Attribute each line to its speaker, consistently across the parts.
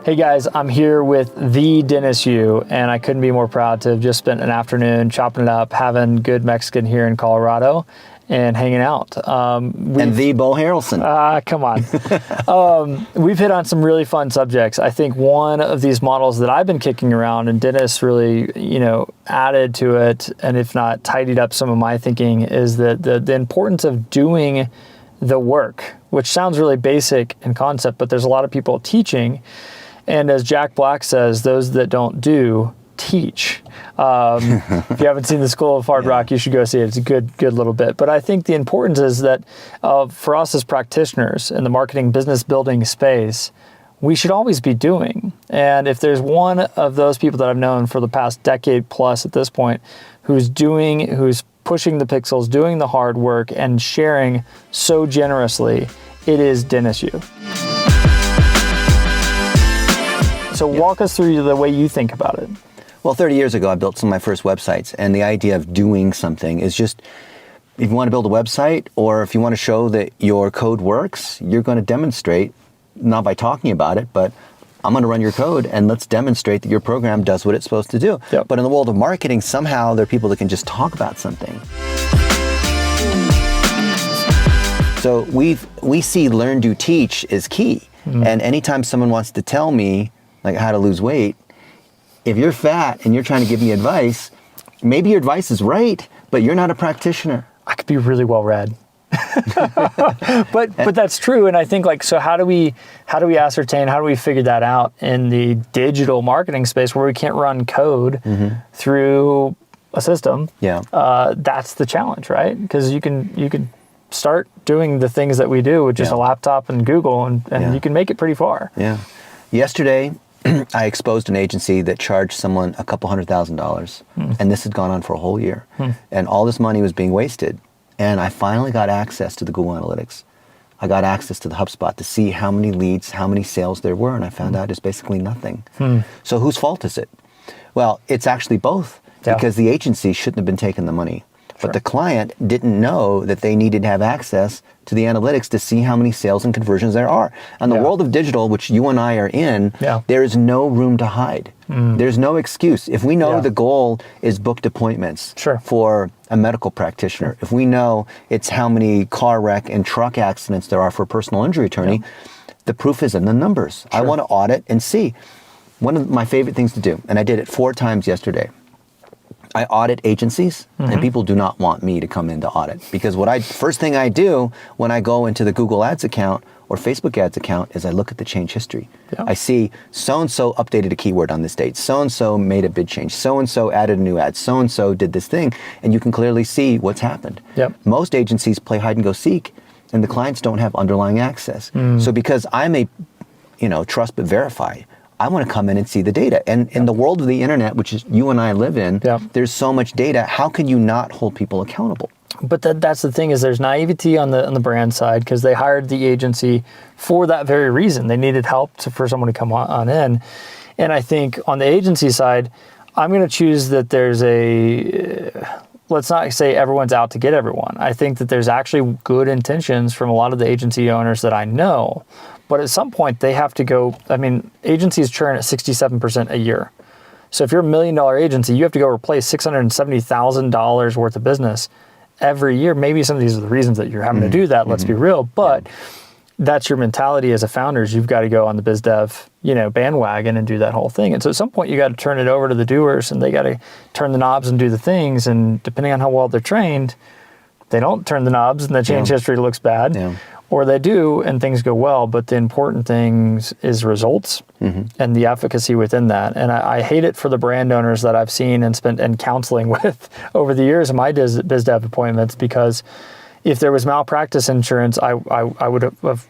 Speaker 1: Hey guys, I'm here with the Dennis Yu, and I couldn't be more proud to have just spent an afternoon chopping it up, having good Mexican here in Colorado, and hanging out.
Speaker 2: And the Beau Haralson.
Speaker 1: Come on. We've hit on some really fun subjects. I think one of these models that I've been kicking around, and Dennis really, added to it, and if not tidied up some of my thinking, is that the importance of doing the work, which sounds really basic in concept, but there's a lot of people teaching. And as Jack Black says, those that don't do, teach. If you haven't seen the School of Hard Rock, you should go see it. It's a good little bit. But I think the importance is that for us as practitioners in the marketing business building space, we should always be doing. And if there's one of those people that I've known for the past decade plus at this point, who's pushing the pixels, doing the hard work, and sharing so generously, it is Dennis Yu. So walk us through the way you think about it.
Speaker 2: Well, 30 years ago, I built some of my first websites, and the idea of doing something is just, if you want to build a website, or if you want to show that your code works, you're going to demonstrate, not by talking about it, but I'm going to run your code, and let's demonstrate that your program does what it's supposed to do.
Speaker 1: Yep.
Speaker 2: But in the world of marketing, somehow there are people that can just talk about something. So we see learn, do, teach is key. Mm-hmm. And anytime someone wants to tell me like how to lose weight, if you're fat and you're trying to give me advice, maybe your advice is right, but you're not a practitioner.
Speaker 1: I could be really well read. but that's true. And I think so how do we ascertain, how do we figure that out in the digital marketing space where we can't run code through a system? Yeah. That's the challenge, right? Because you can start doing the things that we do with just a laptop and Google, and you can make it pretty far.
Speaker 2: Yeah. Yesterday, I exposed an agency that charged someone a couple $100,000, and this had gone on for a whole year, and all this money was being wasted. And I finally got access to the Google Analytics. I got access to the HubSpot to see how many leads, how many sales there were, and I found out it's basically nothing. So whose fault is it? Well, it's actually both, because the agency shouldn't have been taking the money. But the client didn't know that they needed to have access to the analytics to see how many sales and conversions there are. In the world of digital, which you and I are in, there is no room to hide. There's no excuse. If we know the goal is booked appointments for a medical practitioner, if we know it's how many car wreck and truck accidents there are for a personal injury attorney, the proof is in the numbers. I want to audit and see. One of my favorite things to do, and I did it 4 times yesterday, I audit agencies, and people do not want me to come in to audit, because first thing I do when I go into the Google Ads account or Facebook Ads account is I look at the change history. I see so-and-so updated a keyword on this date, so-and-so made a bid change, so-and-so added a new ad, so-and-so did this thing, and you can clearly see what's happened. Most agencies play hide and go seek, and the clients don't have underlying access. So because I'm a trust but verify, I want to come in and see the data. And in the world of the internet, which is you and I live in, there's so much data. How can you not hold people accountable?
Speaker 1: But that's the thing, is there's naivety on the brand side, because they hired the agency for that very reason. They needed help for someone to come on in. And I think on the agency side, I'm going to choose that there's let's not say everyone's out to get everyone. I think that there's actually good intentions from a lot of the agency owners that I know. But at some point, they have to go. I mean, agencies churn at 67% a year. So if you're a $1 million agency, you have to go replace $670,000 worth of business every year. Maybe some of these are the reasons that you're having to do that. Let's be real. But that's your mentality as a founder, is you've got to go on the biz dev, bandwagon and do that whole thing. And so at some point, you got to turn it over to the doers, and they got to turn the knobs and do the things. And depending on how well they're trained, they don't turn the knobs, and the change history looks bad. Or they do, and things go well, but the important thing is results and the efficacy within that. And I hate it for the brand owners that I've seen and spent counseling with over the years of my biz dev appointments, because if there was malpractice insurance, I would have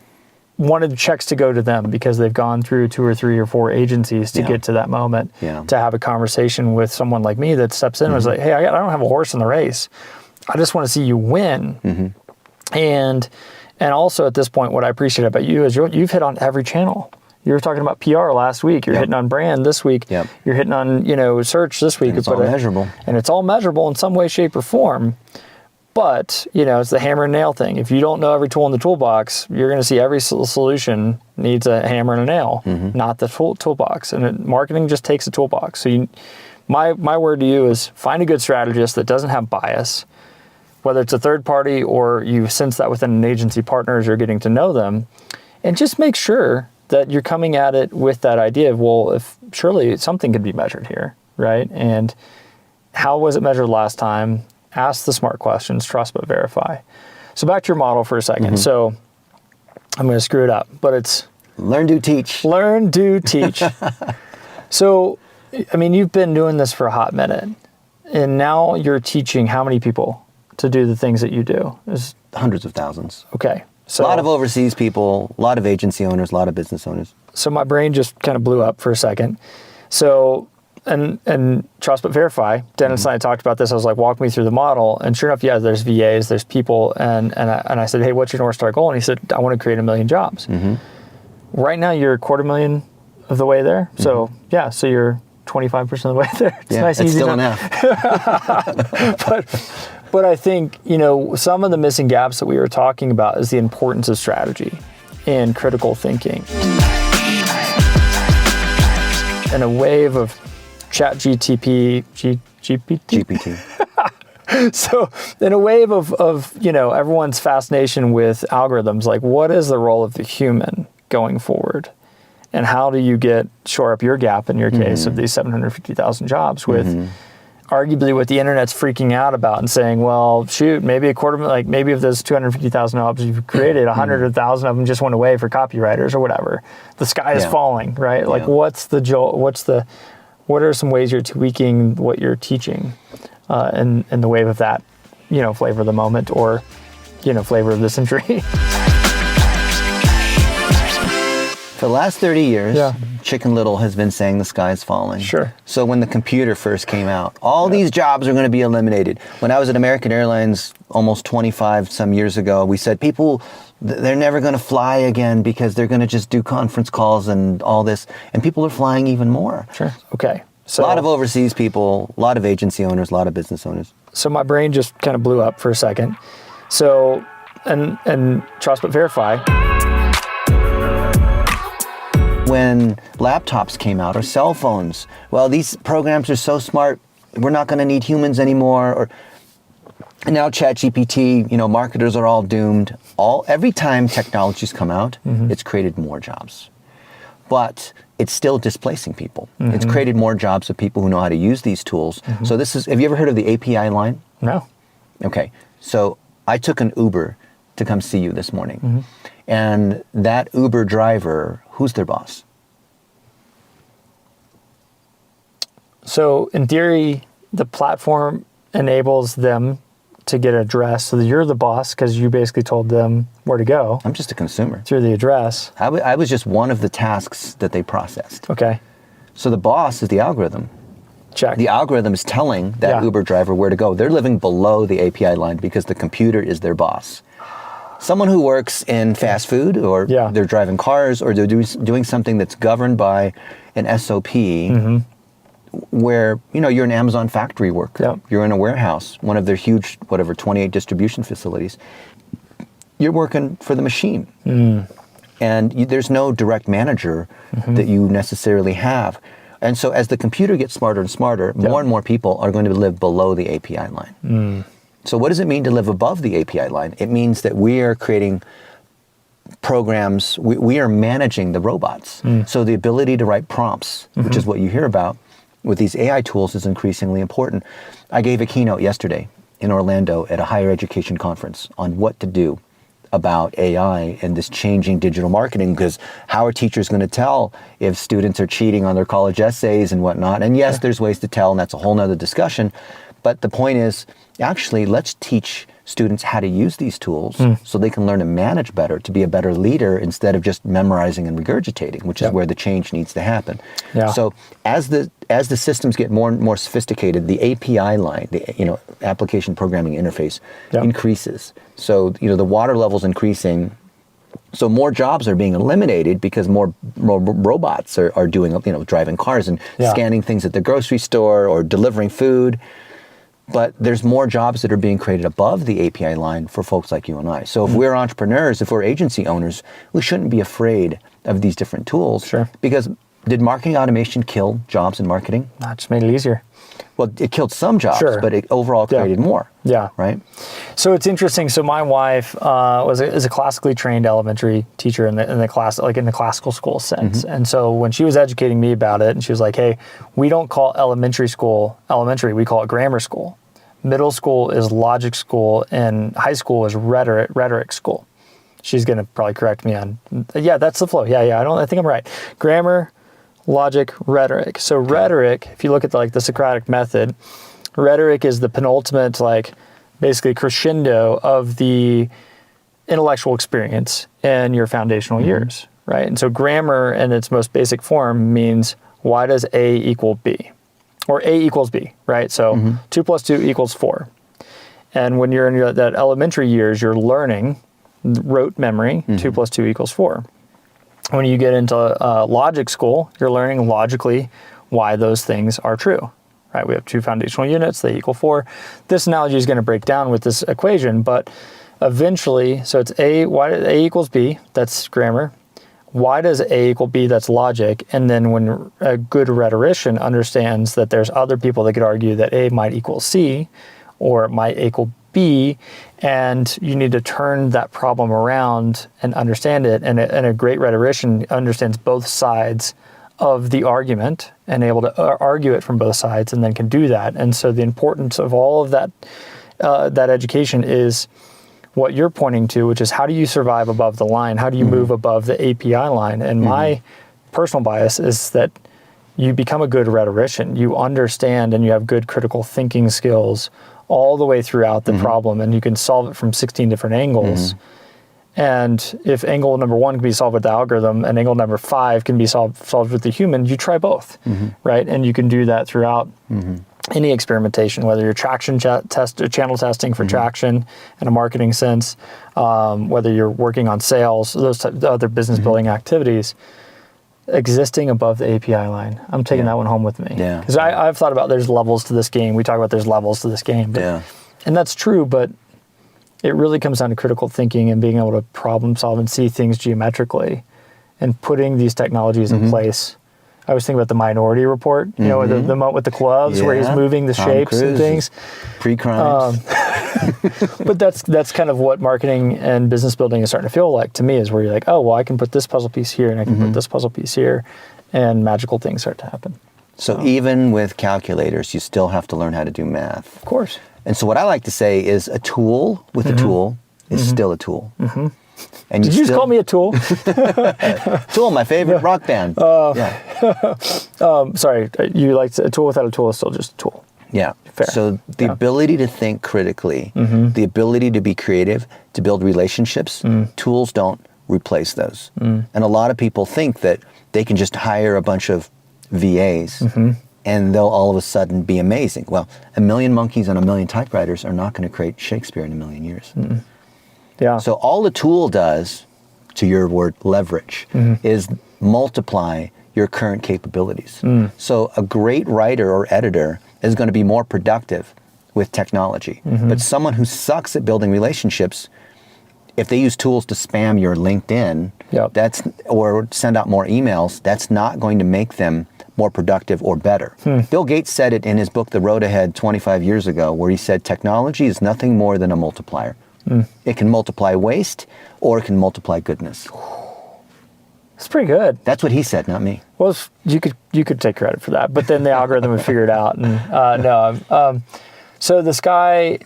Speaker 1: wanted checks to go to them, because they've gone through 2 or 3 or 4 agencies to get to that moment, to have a conversation with someone like me that steps in and was like, hey, I don't have a horse in the race. I just want to see you win. And also at this point, what I appreciate about you is you've hit on every channel. You were talking about PR last week. You're hitting on brand this week. You're hitting on search this week.
Speaker 2: And it's all measurable.
Speaker 1: And it's all measurable in some way, shape, or form. But, it's the hammer and nail thing. If you don't know every tool in the toolbox, you're going to see every solution needs a hammer and a nail, not the toolbox. And marketing just takes a toolbox. So my word to you is find a good strategist that doesn't have bias, whether it's a third party or you sense that within an agency partner as you're getting to know them, and just make sure that you're coming at it with that idea of, well, if surely something could be measured here, right? And how was it measured last time? Ask the smart questions, trust but verify. So back to your model for a second. So I'm going to screw it up, but it's
Speaker 2: learn, do, teach.
Speaker 1: Learn, do, teach. So, you've been doing this for a hot minute, and now you're teaching how many people to do the things that you do?
Speaker 2: Hundreds of thousands.
Speaker 1: Okay. So
Speaker 2: a lot of overseas people, a lot of agency owners, a lot of business owners.
Speaker 1: So my brain just kind of blew up for a second. So, and trust but verify. Dennis and I talked about this. I was like, walk me through the model. And sure enough, there's VAs, there's people. And I said, hey, what's your North Star goal? And he said, I want to create 1 million jobs. Right now, you're 250,000 of the way there. So, so you're 25% of the way there. It's nice,
Speaker 2: it's
Speaker 1: easy
Speaker 2: still
Speaker 1: enough.
Speaker 2: enough.
Speaker 1: But I think, some of the missing gaps that we were talking about is the importance of strategy and critical thinking. And a wave of GPT. So in a wave of everyone's fascination with algorithms, like what is the role of the human going forward? And how do you shore up your gap in your case of these 750,000 jobs with arguably what the internet's freaking out about and saying, well, shoot, maybe maybe of those 250,000 jobs you've created, 100,000 of them just went away for copywriters or whatever. The sky is falling, right? Like what are some ways you're tweaking what you're teaching in the wave of that, flavor of the moment or, flavor of the century?
Speaker 2: For the last 30 years, Chicken Little has been saying the sky is falling.
Speaker 1: Sure.
Speaker 2: So when the computer first came out, all these jobs are going to be eliminated. When I was at American Airlines almost 25 some years ago, we said people, they're never going to fly again because they're going to just do conference calls and all this. And people are flying even more.
Speaker 1: Sure. Okay. So
Speaker 2: a lot of overseas people, a lot of agency owners, a lot of business owners.
Speaker 1: So my brain just kind of blew up for a second. So, and trust but verify.
Speaker 2: When laptops came out or cell phones, well, these programs are so smart, we're not going to need humans anymore. Or now ChatGPT, marketers are all doomed. Every time technologies come out, it's created more jobs. But it's still displacing people. It's created more jobs of people who know how to use these tools. So have you ever heard of the API line?
Speaker 1: No.
Speaker 2: Okay, so I took an Uber to come see you this morning. And that Uber driver, who's their boss?
Speaker 1: So in theory, the platform enables them to get an address. So you're the boss because you basically told them where to go.
Speaker 2: I'm just a consumer.
Speaker 1: Through the address.
Speaker 2: I was just one of the tasks that they processed.
Speaker 1: Okay.
Speaker 2: So the boss is the algorithm.
Speaker 1: Check.
Speaker 2: The algorithm is telling that Uber driver where to go. They're living below the API line because the computer is their boss. Someone who works in fast food or they're driving cars or they're doing something that's governed by an SOP where, you're an Amazon factory worker. You're in a warehouse, one of their huge, 28 distribution facilities. You're working for the machine. And there's no direct manager that you necessarily have. And so as the computer gets smarter and smarter, more and more people are going to live below the API line. So what does it mean to live above the API line? It means that we are creating programs, we are managing the robots. So the ability to write prompts, which is what you hear about with these AI tools, is increasingly important. I gave a keynote yesterday in Orlando at a higher education conference on what to do about AI and this changing digital marketing, because how are teachers going to tell if students are cheating on their college essays and whatnot? And yes, there's ways to tell, and that's a whole nother discussion. But the point is, actually, let's teach students how to use these tools so they can learn to manage better, to be a better leader instead of just memorizing and regurgitating, which is where the change needs to happen. So as the systems get more and more sophisticated, the API line, the application programming interface increases. So the water level's increasing. So more jobs are being eliminated because more robots are doing, driving cars and scanning things at the grocery store or delivering food. But there's more jobs that are being created above the API line for folks like you and I. So if we're entrepreneurs, if we're agency owners, we shouldn't be afraid of these different tools.
Speaker 1: Sure.
Speaker 2: Because did marketing automation kill jobs in marketing?
Speaker 1: That just made it easier.
Speaker 2: Well, it killed some jobs,
Speaker 1: Sure.
Speaker 2: but it overall created more.
Speaker 1: Yeah.
Speaker 2: Right?
Speaker 1: So it's interesting. So my wife is a classically trained elementary teacher in the class, like in the classical school sense. And so when she was educating me about it, and she was like, "Hey, we don't call elementary school elementary. We call it grammar school. Middle school is logic school, and high school is rhetoric school." She's going to probably correct me on, yeah, that's the flow. Yeah. I think I'm right. Grammar, logic, rhetoric. So rhetoric, if you look at the Socratic method, rhetoric is the penultimate, basically crescendo of the intellectual experience in your foundational years, right? And so grammar in its most basic form means, why does A equal B? Or A equals B, right? So 2 plus 2 equals 4. And when you're in that elementary years, you're learning rote memory, 2 plus 2 equals 4. When you get into logic school, you're learning logically why those things are true, right? We have 2 foundational units, they equal 4. This analogy is going to break down with this equation, but eventually, so it's why A equals B, that's grammar. Why does A equal B, that's logic. And then when a good rhetorician understands that there's other people that could argue that A might equal C, or it might equal B, and you need to turn that problem around and understand it. And a great rhetorician understands both sides of the argument and able to argue it from both sides, and then can do that. And so the importance of all of that, that education is what you're pointing to, which is how do you survive above the line? How do you move above the API line? And my personal bias is that you become a good rhetorician. You understand and you have good critical thinking skills all the way throughout the problem, and you can solve it from 16 different angles. And if angle number 1 can be solved with the algorithm and angle number 5 can be solved with the human, you try both, right? And you can do that throughout any experimentation, whether you're traction channel testing for traction in a marketing sense, whether you're working on sales, those types of other business building activities. Existing above the API line. I'm taking that one home with me.
Speaker 2: Yeah.
Speaker 1: Because I've thought about there's levels to this game. We talk about there's levels to this game. But, and that's true, but it really comes down to critical thinking and being able to problem solve and see things geometrically and putting these technologies in place. I was thinking about the Minority Report, you know, the moment with the gloves where he's moving the shapes and things.
Speaker 2: Pre-crimes.
Speaker 1: But that's kind of what marketing and business building is starting to feel like to me, is where you're like, oh, well, I can put this puzzle piece here and I can put this puzzle piece here, and magical things start to happen.
Speaker 2: So even with calculators, you still have to learn how to do math.
Speaker 1: Of course.
Speaker 2: And so what I like to say is a tool with a tool is still a tool. And
Speaker 1: Did you just call me a tool?
Speaker 2: Tool, my favorite rock band.
Speaker 1: Sorry, you like a tool without a tool is still just a tool.
Speaker 2: Yeah.
Speaker 1: Fair.
Speaker 2: So the ability to think critically, the ability to be creative, to build relationships, tools don't replace those. And a lot of people think that they can just hire a bunch of VAs and they'll all of a sudden be amazing. Well, a million monkeys on a million typewriters are not going to create Shakespeare in a million years.
Speaker 1: Yeah.
Speaker 2: So all the tool does, to your word, leverage, is multiply your current capabilities. So a great writer or editor is going to be more productive with technology. But someone who sucks at building relationships, if they use tools to spam your LinkedIn, or send out more emails, that's not going to make them more productive or better. Bill Gates said it in his book, The Road Ahead, 25 years ago, where he said technology is nothing more than a multiplier. It can multiply waste or it can multiply goodness.
Speaker 1: It's pretty good.
Speaker 2: That's what he said, not me.
Speaker 1: Well, you could take credit for that, but then the algorithm would figure it out. And so the sky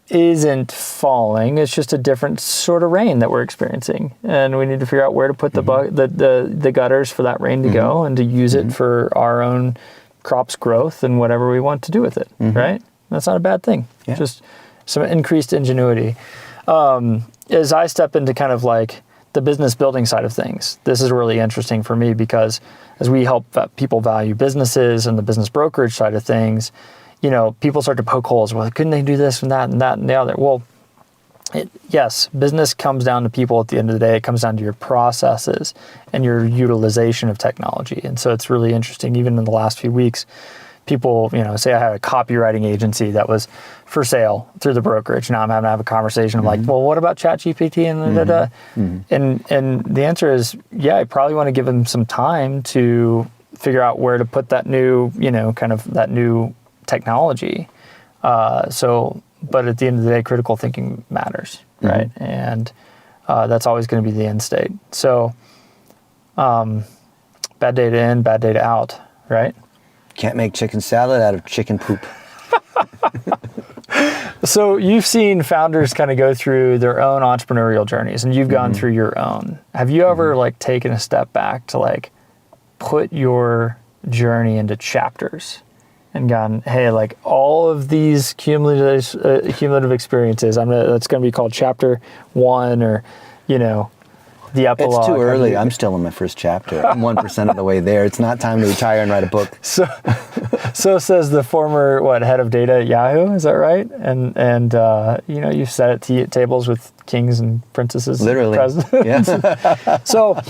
Speaker 1: isn't falling. It's just a different sort of rain that we're experiencing, and we need to figure out where to put the gutters for that rain to go, and to use it for our own crops growth and whatever we want to do with it. Right? That's not a bad thing.
Speaker 2: Yeah.
Speaker 1: Just some increased ingenuity. As I step into kind of like the business building side of things, this is really interesting for me, because as we help people value businesses and the business brokerage side of things, you know, people start to poke holes. Well, couldn't they do this and that and that and the other? Well, yes, business comes down to people at the end of the day. It comes down to your processes and your utilization of technology. And so it's really interesting, even in the last few weeks, people, say I had a copywriting agency that was for sale through the brokerage. Now I'm having to have a conversation. I'm like, well, what about ChatGPT and da-da-da? And the answer is, yeah, I probably want to give them some time to figure out where to put that new, kind of that new technology. But at the end of the day, critical thinking matters, right? And that's always going to be the end state. So bad data in, bad data out, right?
Speaker 2: Can't make chicken salad out of chicken poop.
Speaker 1: So you've seen founders kind of go through their own entrepreneurial journeys, and you've gone through your own. Have you ever taken a step back to put your journey into chapters and gone, hey, all of these cumulative experiences, that's going to be called chapter 1, or the epilogue.
Speaker 2: It's too early. I'm still in my first chapter. I'm 1% of the way there. It's not time to retire and write a book.
Speaker 1: So says the former head of data at Yahoo. Is that right? And you've sat at tables with kings and princesses,
Speaker 2: literally,
Speaker 1: and presidents. Yeah. So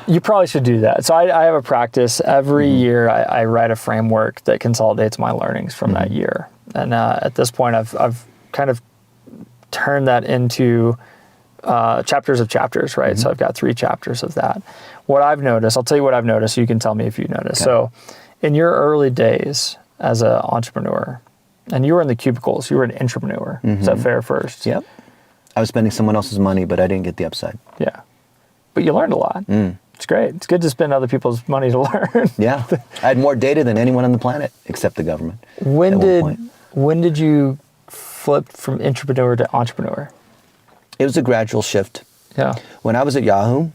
Speaker 1: you probably should do that. So I have a practice every year. I write a framework that consolidates my learnings from that year. And at this point, I've kind of turned that into chapters of chapters, right? So I've got 3 chapters of that. What I've noticed, I'll tell you what I've noticed, so you can tell me if you notice. Okay. So in your early days as an entrepreneur, and you were in the cubicles, you were an intrapreneur. Is that fair first?
Speaker 2: Yep. I was spending someone else's money, but I didn't get the upside.
Speaker 1: Yeah. But you learned a lot. It's great. It's good to spend other people's money to learn.
Speaker 2: Yeah. I had more data than anyone on the planet, except the government.
Speaker 1: When did you flip from intrapreneur to entrepreneur?
Speaker 2: It was a gradual shift.
Speaker 1: Yeah.
Speaker 2: When I was at Yahoo,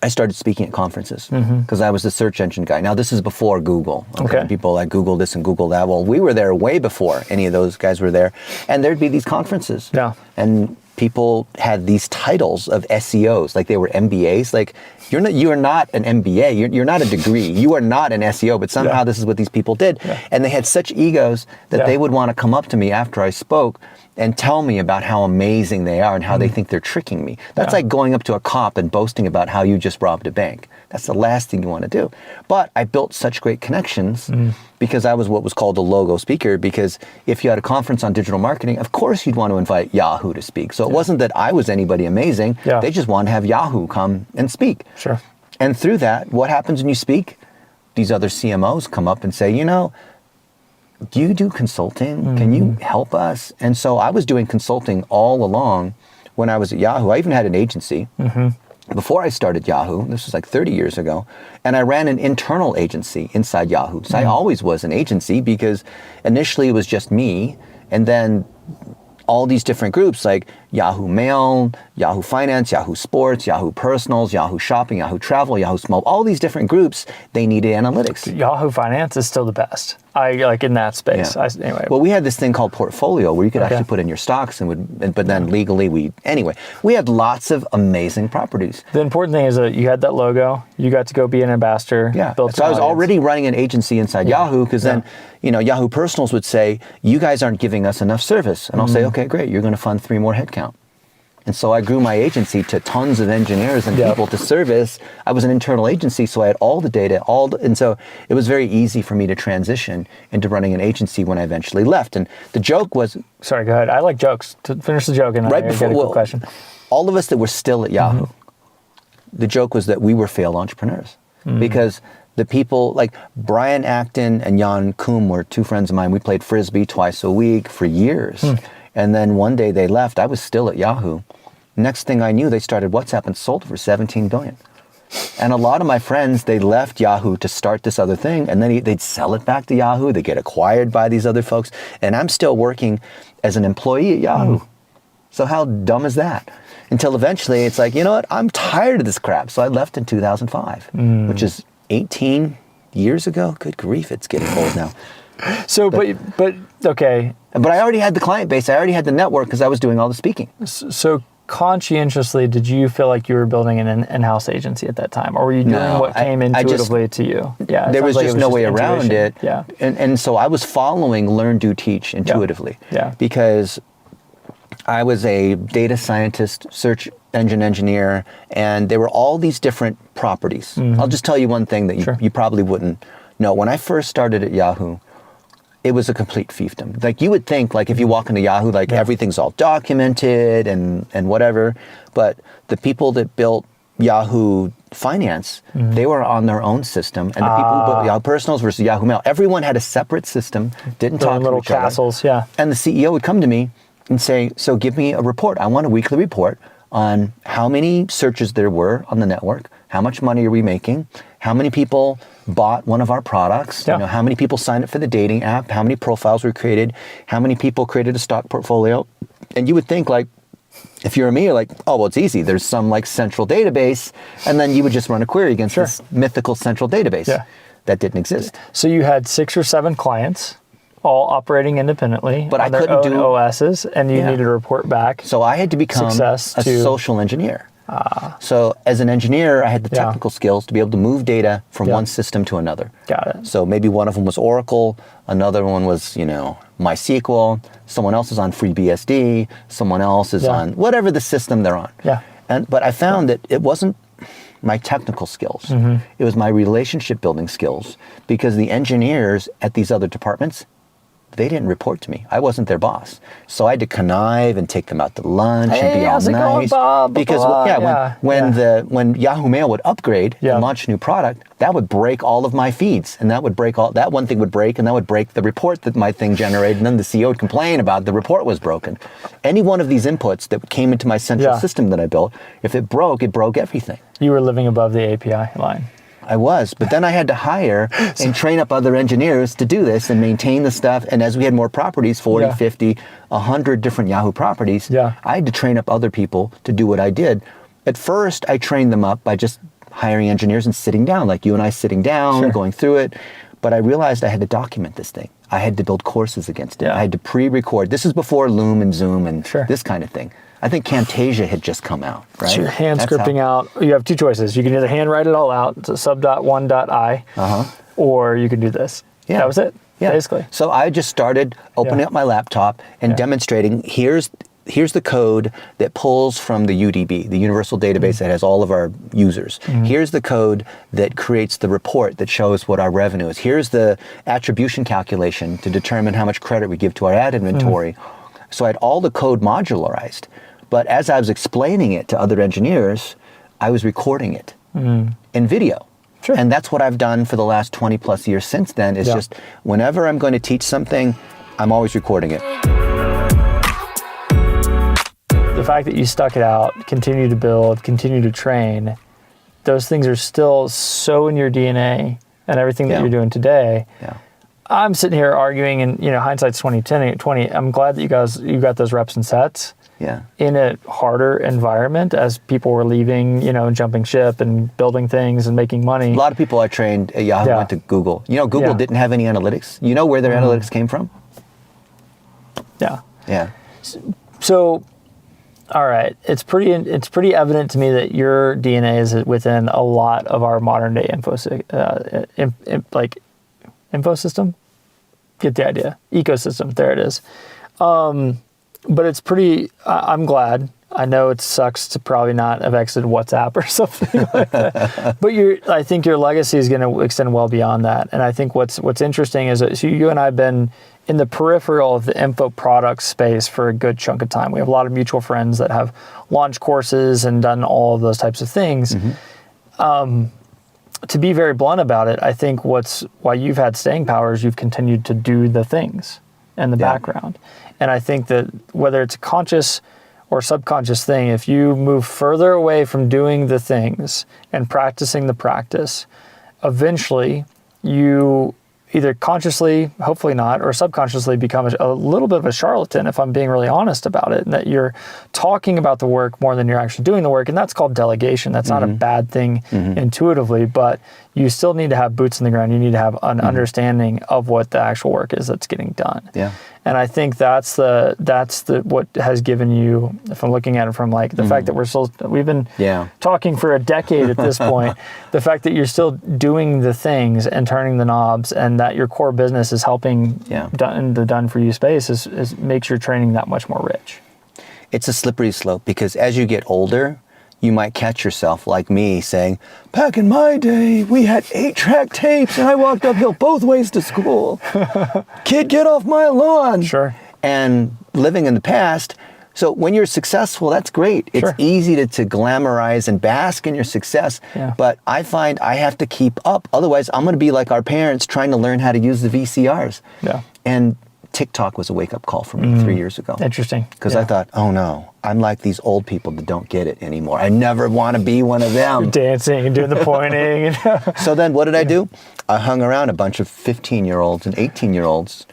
Speaker 2: I started speaking at conferences because I was the search engine guy. Now, this is before Google. Okay. People like Google this and Google that. Well, we were there way before any of those guys were there. And there'd be these conferences.
Speaker 1: Yeah.
Speaker 2: And people had these titles of SEOs, like they were MBAs. Like, you are not an MBA. You're not a degree. You are not an SEO, but somehow this is what these people did. Yeah. And they had such egos that they would want to come up to me after I spoke and tell me about how amazing they are and how they think they're tricking me. That's like going up to a cop and boasting about how you just robbed a bank. That's the last thing you want to do. But I built such great connections because I was what was called a logo speaker, because if you had a conference on digital marketing, of course you'd want to invite Yahoo to speak. So it wasn't that I was anybody amazing. Yeah. They just wanted to have Yahoo come and speak.
Speaker 1: Sure.
Speaker 2: And through that, what happens when you speak? These other CMOs come up and say, do you do consulting? Can you help us? And so I was doing consulting all along when I was at Yahoo. I even had an agency before I started Yahoo. This was like 30 years ago. And I ran an internal agency inside Yahoo. So I always was an agency because initially it was just me. And then all these different groups like Yahoo Mail, Yahoo Finance, Yahoo Sports, Yahoo Personals, Yahoo Shopping, Yahoo Travel, Yahoo Small, all these different groups, they needed analytics.
Speaker 1: Yahoo Finance is still the best. I like in that space.
Speaker 2: Yeah.
Speaker 1: Anyway.
Speaker 2: Well, we had this thing called Portfolio where you could actually put in your stocks but then legally we had lots of amazing properties.
Speaker 1: The important thing is that you had that logo, you got to go be an ambassador.
Speaker 2: Yeah. So I was already running an agency inside Yahoo because then, Yahoo Personals would say, you guys aren't giving us enough service. And I'll say, okay, great. You're going to fund 3 more headcount. And so I grew my agency to tons of engineers and people to service. I was an internal agency, so I had all the data, and so it was very easy for me to transition into running an agency when I eventually left. And the joke was...
Speaker 1: Sorry, go ahead. I like jokes. To finish the joke, and
Speaker 2: right
Speaker 1: I
Speaker 2: before,
Speaker 1: get a quick question.
Speaker 2: All of us that were still at Yahoo, the joke was that we were failed entrepreneurs. Because the people, like Brian Acton and Jan Koum were 2 friends of mine. We played Frisbee twice a week for years. And then one day they left. I was still at Yahoo. Next thing I knew, they started WhatsApp and sold it for $17 billion. And a lot of my friends, they left Yahoo to start this other thing, and then they'd sell it back to Yahoo. They get acquired by these other folks. And I'm still working as an employee at Yahoo. So how dumb is that? Until eventually it's like, you know what? I'm tired of this crap. So I left in 2005, which is 18 years ago. Good grief, it's getting old now.
Speaker 1: So, but okay.
Speaker 2: But I already had the client base. I already had the network because I was doing all the speaking.
Speaker 1: So conscientiously, did you feel like you were building an in-house agency at that time? Or were you doing what came intuitively to you?
Speaker 2: Yeah, there was just no way around it.
Speaker 1: Yeah.
Speaker 2: And so I was following Learn, Do, Teach intuitively.
Speaker 1: Yeah.
Speaker 2: Because I was a data scientist, search engine engineer, and there were all these different properties. I'll just tell you one thing that you probably wouldn't No, when I first started at Yahoo, it was a complete fiefdom. Like you would think, like if you walk into Yahoo, like everything's all documented and whatever. But the people that built Yahoo Finance, they were on their own system, and the people who built Yahoo Personals versus Yahoo Mail, everyone had a separate system, didn't talk to
Speaker 1: little
Speaker 2: each other.
Speaker 1: castles, yeah.
Speaker 2: And the CEO would come to me and say, "So give me a report. I want a weekly report on how many searches there were on the network, how much money are we making, how many people bought one of our products,
Speaker 1: Yeah.
Speaker 2: you know, how many people signed up for the dating app, how many profiles were created, how many people created a stock portfolio." And you would think, like, if you're me, you're like, oh, well, it's easy. There's some like central database, and then you would just run a query against this mythical central database that didn't exist.
Speaker 1: So you had 6 or 7 clients, all operating independently,
Speaker 2: But
Speaker 1: on
Speaker 2: I
Speaker 1: their
Speaker 2: couldn't
Speaker 1: own
Speaker 2: do
Speaker 1: OSs, and you needed to report back.
Speaker 2: So I had to become a social engineer. So as an engineer, I had the technical skills to be able to move data from one system to another.
Speaker 1: Got it.
Speaker 2: So maybe one of them was Oracle, another one was, you know, MySQL, someone else is on FreeBSD, someone else is on whatever the system they're on.
Speaker 1: Yeah.
Speaker 2: But I found that it wasn't my technical skills. It was my relationship building skills, because the engineers at these other departments, they didn't report to me. I wasn't their boss. So I had to connive and take them out to lunch and be all
Speaker 1: how's it
Speaker 2: nice.
Speaker 1: going, Bob?
Speaker 2: Because when Yahoo Mail would upgrade and launch a new product, that would break all of my feeds. And that one thing would break, and that would break the report that my thing generated, and then the CEO would complain about the report was broken. Any one of these inputs that came into my central system that I built, if it broke everything.
Speaker 1: You were living above the API line.
Speaker 2: I was, but then I had to hire and train up other engineers to do this and maintain the stuff. And as we had more properties, 40, 50, 100 different Yahoo properties, I had to train up other people to do what I did. At first, I trained them up by just hiring engineers and sitting down, like you and I sitting down, going through it. But I realized I had to document this thing. I had to build courses against it. I had to pre-record. This is before Loom and Zoom and this kind of thing. I think Camtasia had just come out, right?
Speaker 1: So you're hand scripting out. You have 2 choices. You can either hand write it all out, so sub.1.i, or you can do this. Yeah. That was it, basically.
Speaker 2: So I just started opening up my laptop and demonstrating, here's the code that pulls from the UDB, the universal database that has all of our users. Here's the code that creates the report that shows what our revenue is. Here's the attribution calculation to determine how much credit we give to our ad inventory. So I had all the code modularized. But as I was explaining it to other engineers, I was recording it in video. And that's what I've done for the last 20 plus years since then, is just whenever I'm going to teach something, I'm always recording it.
Speaker 1: The fact that you stuck it out, continue to build, continue to train, those things are still so in your DNA and everything that you're doing today. I'm sitting here arguing, and hindsight's 2020. I'm glad that you got those reps and sets. In a harder environment, as people were leaving, and jumping ship and building things and making money.
Speaker 2: A lot of people I trained at Yahoo went to Google. Google didn't have any analytics. You know where their analytics came from? Yeah.
Speaker 1: So, all right, it's pretty evident to me that your DNA is within a lot of our modern day info system. Get the idea. Ecosystem. There it is. But it's pretty, I'm glad. I know it sucks to probably not have exited WhatsApp or something like that. But I think your legacy is going to extend well beyond that. And I think what's interesting is that so you and I have been in the peripheral of the info product space for a good chunk of time. We have a lot of mutual friends that have launched courses and done all of those types of things. To be very blunt about it, I think why you've had staying power is you've continued to do the things in the background. And I think that whether it's a conscious or subconscious thing, if you move further away from doing the things and practicing the practice, eventually you either consciously, hopefully not, or subconsciously become a little bit of a charlatan, if I'm being really honest about it, and that you're talking about the work more than you're actually doing the work. And that's called delegation. That's not a bad thing intuitively, but you still need to have boots on the ground. You need to have an understanding of what the actual work is that's getting done. And I think that's what has given you, if I'm looking at it from like the fact that we've been talking for a decade at this point, the fact that you're still doing the things and turning the knobs, and that your core business is helping in the done for you space is makes your training that much more rich.
Speaker 2: It's a slippery slope, because as you get older, you might catch yourself like me saying, back in my day, we had 8-track tapes and I walked uphill both ways to school. Kid, get off my lawn.
Speaker 1: Sure.
Speaker 2: And living in the past. So when you're successful, that's great. It's
Speaker 1: Sure.
Speaker 2: easy to glamorize and bask in your success.
Speaker 1: Yeah.
Speaker 2: But I find I have to keep up. Otherwise, I'm going to be like our parents trying to learn how to use the VCRs.
Speaker 1: Yeah.
Speaker 2: And TikTok was a wake-up call for me 3 years ago.
Speaker 1: Interesting.
Speaker 2: Because
Speaker 1: Yeah.
Speaker 2: I thought, oh no, I'm like these old people that don't get it anymore. I never want to be one of them.
Speaker 1: Dancing and doing the pointing.
Speaker 2: So then what did I do? I hung around a bunch of 15-year-olds and 18-year-olds,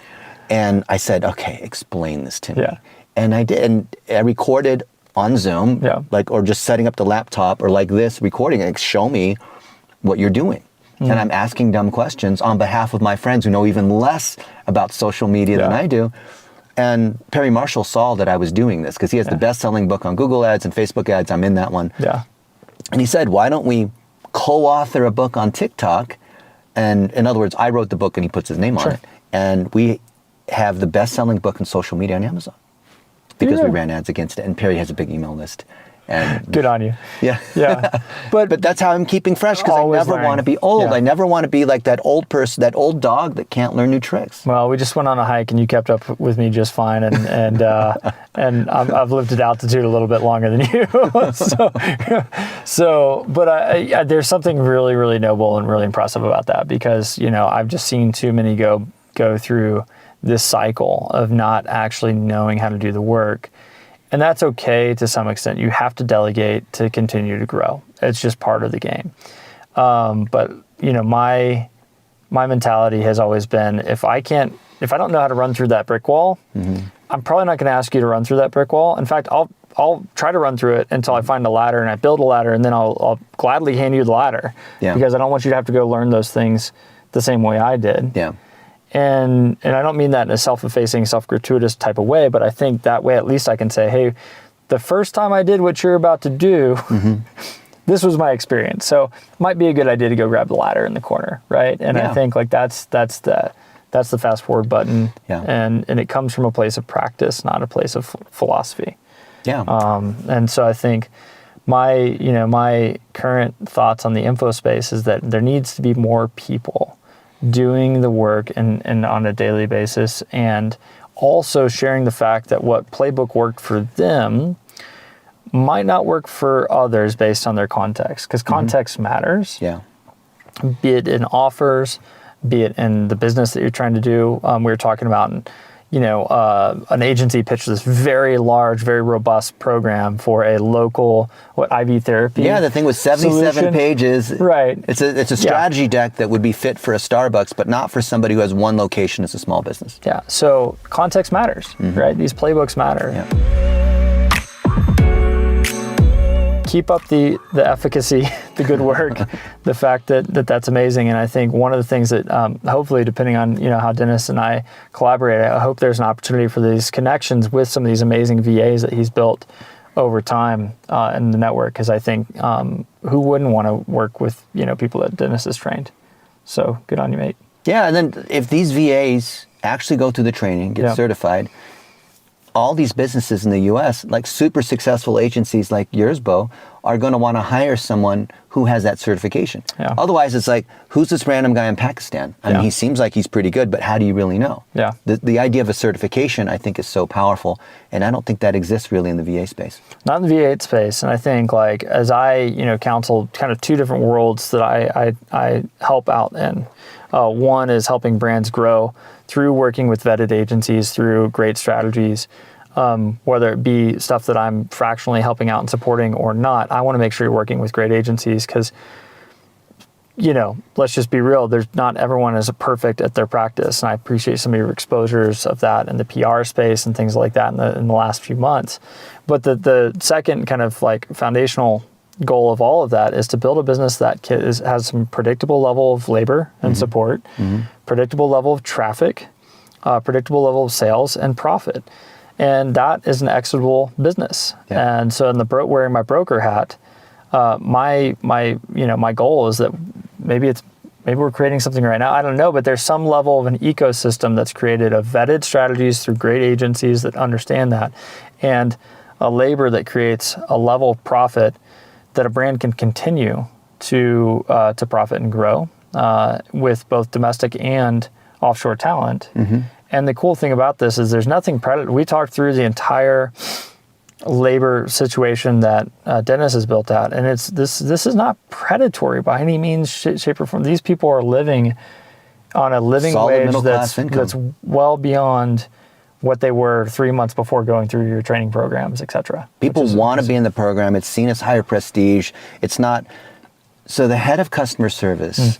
Speaker 2: and I said, okay, explain this to me.
Speaker 1: Yeah.
Speaker 2: And I did, and I recorded on Zoom,
Speaker 1: Yeah.
Speaker 2: or just setting up the laptop or like this, recording it, show me what you're doing. And I'm asking dumb questions on behalf of my friends who know even less about social media than
Speaker 1: Yeah.
Speaker 2: I do. And Perry Marshall saw that I was doing this because he has the best-selling book on Google ads and Facebook ads. I'm in that one.
Speaker 1: Yeah.
Speaker 2: And he said, why don't we co-author a book on TikTok? And in other words, I wrote the book and he puts his name on
Speaker 1: Sure.
Speaker 2: it. And we have the best-selling book in social media on Amazon because we ran ads against it. And Perry has a big email list. And
Speaker 1: Good on you.
Speaker 2: yeah.
Speaker 1: Yeah.
Speaker 2: But that's how I'm keeping fresh because I
Speaker 1: Always
Speaker 2: never
Speaker 1: learning.
Speaker 2: want to be old.
Speaker 1: Yeah.
Speaker 2: I never want to be like that old person, that old dog that can't learn new tricks.
Speaker 1: Well, we just went on a hike and you kept up with me just fine, and I've lived at altitude a little bit longer than you. But there's something really, really noble and really impressive about that because I've just seen too many go through this cycle of not actually knowing how to do the work. And that's okay to some extent. You have to delegate to continue to grow. It's just part of the game. But my mentality has always been if I don't know how to run through that brick wall, I'm probably not going to ask you to run through that brick wall. In fact, I'll try to run through it until I find a ladder and I build a ladder, and then I'll gladly hand you the ladder because I don't want you to have to go learn those things the same way I did.
Speaker 2: Yeah.
Speaker 1: And I don't mean that in a self-effacing, self-gratuitous type of way, but I think that way at least I can say, hey, the first time I did what you're about to do, this was my experience. So it might be a good idea to go grab the ladder in the corner, right? And I think like that's the fast forward button.
Speaker 2: Yeah.
Speaker 1: And it comes from a place of practice, not a place of philosophy.
Speaker 2: Yeah.
Speaker 1: And so I think my current thoughts on the info space is that there needs to be more people doing the work and on a daily basis, and also sharing the fact that what playbook worked for them might not work for others based on their context, because context matters.
Speaker 2: Yeah.
Speaker 1: Be it in offers, be it in the business that you're trying to do. We were talking about, an agency pitched this very large, very robust program for a local IV therapy.
Speaker 2: Yeah, the thing was 77
Speaker 1: solution.
Speaker 2: pages.
Speaker 1: Right.
Speaker 2: It's a strategy deck that would be fit for a Starbucks, but not for somebody who has one location as a small business.
Speaker 1: Yeah. So context matters, right? These playbooks matter.
Speaker 2: Yeah.
Speaker 1: Keep up the efficacy, the good work, the fact that's amazing. And I think one of the things that hopefully, depending on how Dennis and I collaborate, I hope there's an opportunity for these connections with some of these amazing VAs that he's built over time in the network. Because I think who wouldn't want to work with people that Dennis has trained? So good on you, mate.
Speaker 2: Yeah, and then if these VAs actually go through the training, get certified, all these businesses in the U.S., like super successful agencies like yours, Beau, are going to want to hire someone who has that certification.
Speaker 1: Yeah.
Speaker 2: Otherwise, it's like, who's this random guy in Pakistan? I mean, he seems like he's pretty good, but how do you really know?
Speaker 1: Yeah.
Speaker 2: The idea of a certification, I think, is so powerful, and I don't think that exists really in the VA space.
Speaker 1: Not in the VA space, and I think like as I counsel kind of two different worlds that I help out in. One is helping brands grow through working with vetted agencies, through great strategies, whether it be stuff that I'm fractionally helping out and supporting or not. I want to make sure you're working with great agencies because, let's just be real. Not everyone is perfect at their practice. And I appreciate some of your exposures of that in the PR space and things like that in the last few months. But the second kind of like foundational goal of all of that is to build a business that has some predictable level of labor and support, predictable level of traffic, predictable level of sales and profit. And that is an exitable business. Yeah. And so wearing my broker hat, my goal is that maybe we're creating something right now. I don't know, but there's some level of an ecosystem that's created of vetted strategies through great agencies that understand that, and a labor that creates a level of profit that a brand can continue to profit and grow with both domestic and offshore talent. And the cool thing about this is there's nothing we talked through the entire labor situation that Dennis has built out, and this is not predatory by any means, shape, or form. These people are living on a living
Speaker 2: Solid
Speaker 1: wage that's well beyond what they were 3 months before going through your training programs, etc.
Speaker 2: People want to be in the program. It's seen as higher prestige. It's not. So the head of customer service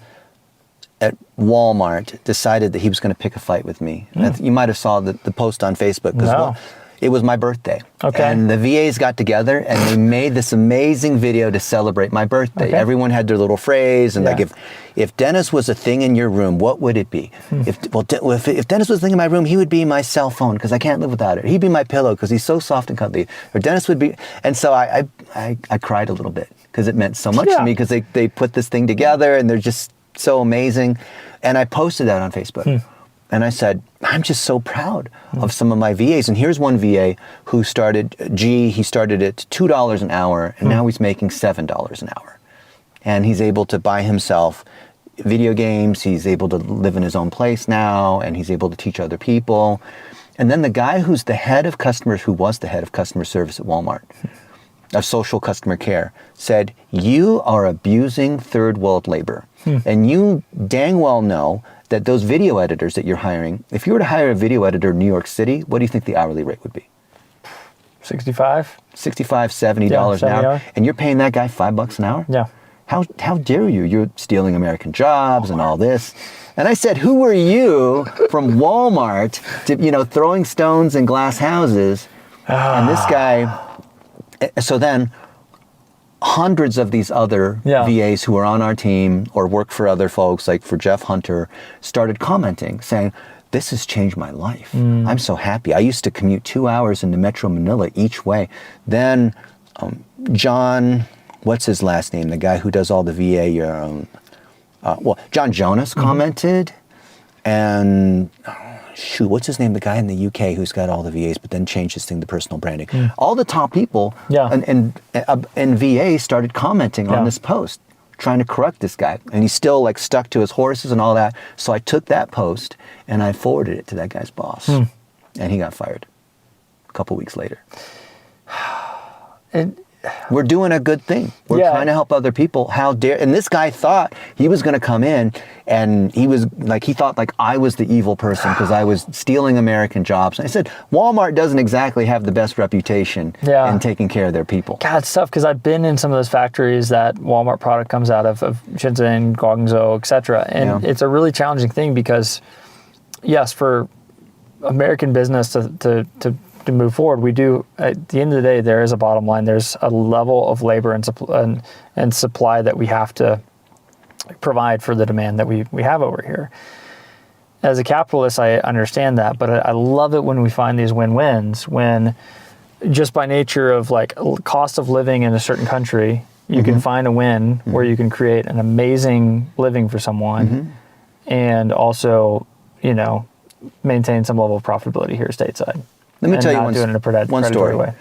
Speaker 2: at Walmart decided that he was going to pick a fight with me. You might have saw the post on Facebook.
Speaker 1: No.
Speaker 2: It was my birthday.
Speaker 1: Okay.
Speaker 2: And the VAs got together and they made this amazing video to celebrate my birthday.
Speaker 1: Okay.
Speaker 2: Everyone had their little phrase, and like, if Dennis was a thing in your room, what would it be? If Dennis was a thing in my room, he would be my cell phone because I can't live without it. He'd be my pillow because he's so soft and cuddly. Or Dennis would be, and so I cried a little bit because it meant so much to me, because they put this thing together and they're just so amazing. And I posted that on Facebook. And I said, I'm just so proud of some of my VAs. And here's one VA who started, he started at $2 an hour, and now he's making $7 an hour. And he's able to buy himself video games. He's able to live in his own place now, and he's able to teach other people. And then the guy who's the head of customers, who was the head of customer service at Walmart, of social customer care, said, you are abusing third world labor. And you dang well know that those video editors that you're hiring, if you were to hire a video editor in New York City, what do you think the hourly rate would be?
Speaker 1: $65,
Speaker 2: $70 an hour. And you're paying that guy $5 an hour?
Speaker 1: Yeah.
Speaker 2: How dare you? You're stealing American jobs and all this. And I said, who are you from Walmart to, throwing stones in glass houses? And this guy, so then hundreds of these other VAs who are on our team or work for other folks, like for Jeff Hunter, started commenting, saying, this has changed my life. I'm so happy. I used to commute 2 hours into Metro Manila each way. Then John, what's his last name? The guy who does all the VA, John Jonas commented, and what's his name? The guy in the UK who's got all the VAs, but then changed his thing to personal branding. All the top people and VA started commenting on this post, trying to correct this guy. And he's still stuck to his horses and all that. So I took that post and I forwarded it to that guy's boss. And he got fired a couple weeks later. We're doing a good thing. We're trying to help other people. How dare? And this guy thought he was going to come in, and he thought I was the evil person because I was stealing American jobs. And I said, Walmart doesn't exactly have the best reputation in taking care of their people.
Speaker 1: God, it's tough because I've been in some of those factories that Walmart product comes out of Shenzhen, Guangzhou, etc. And it's a really challenging thing because, yes, for American business to move forward, we do, at the end of the day, there is a bottom line. There's a level of labor and supply that we have to provide for the demand that we have over here. As a capitalist, I understand that, but I love it when we find these win-wins, when just by nature of cost of living in a certain country, you can find a win where you can create an amazing living for someone and also, maintain some level of profitability here stateside.
Speaker 2: Let me tell you
Speaker 1: one story. Way.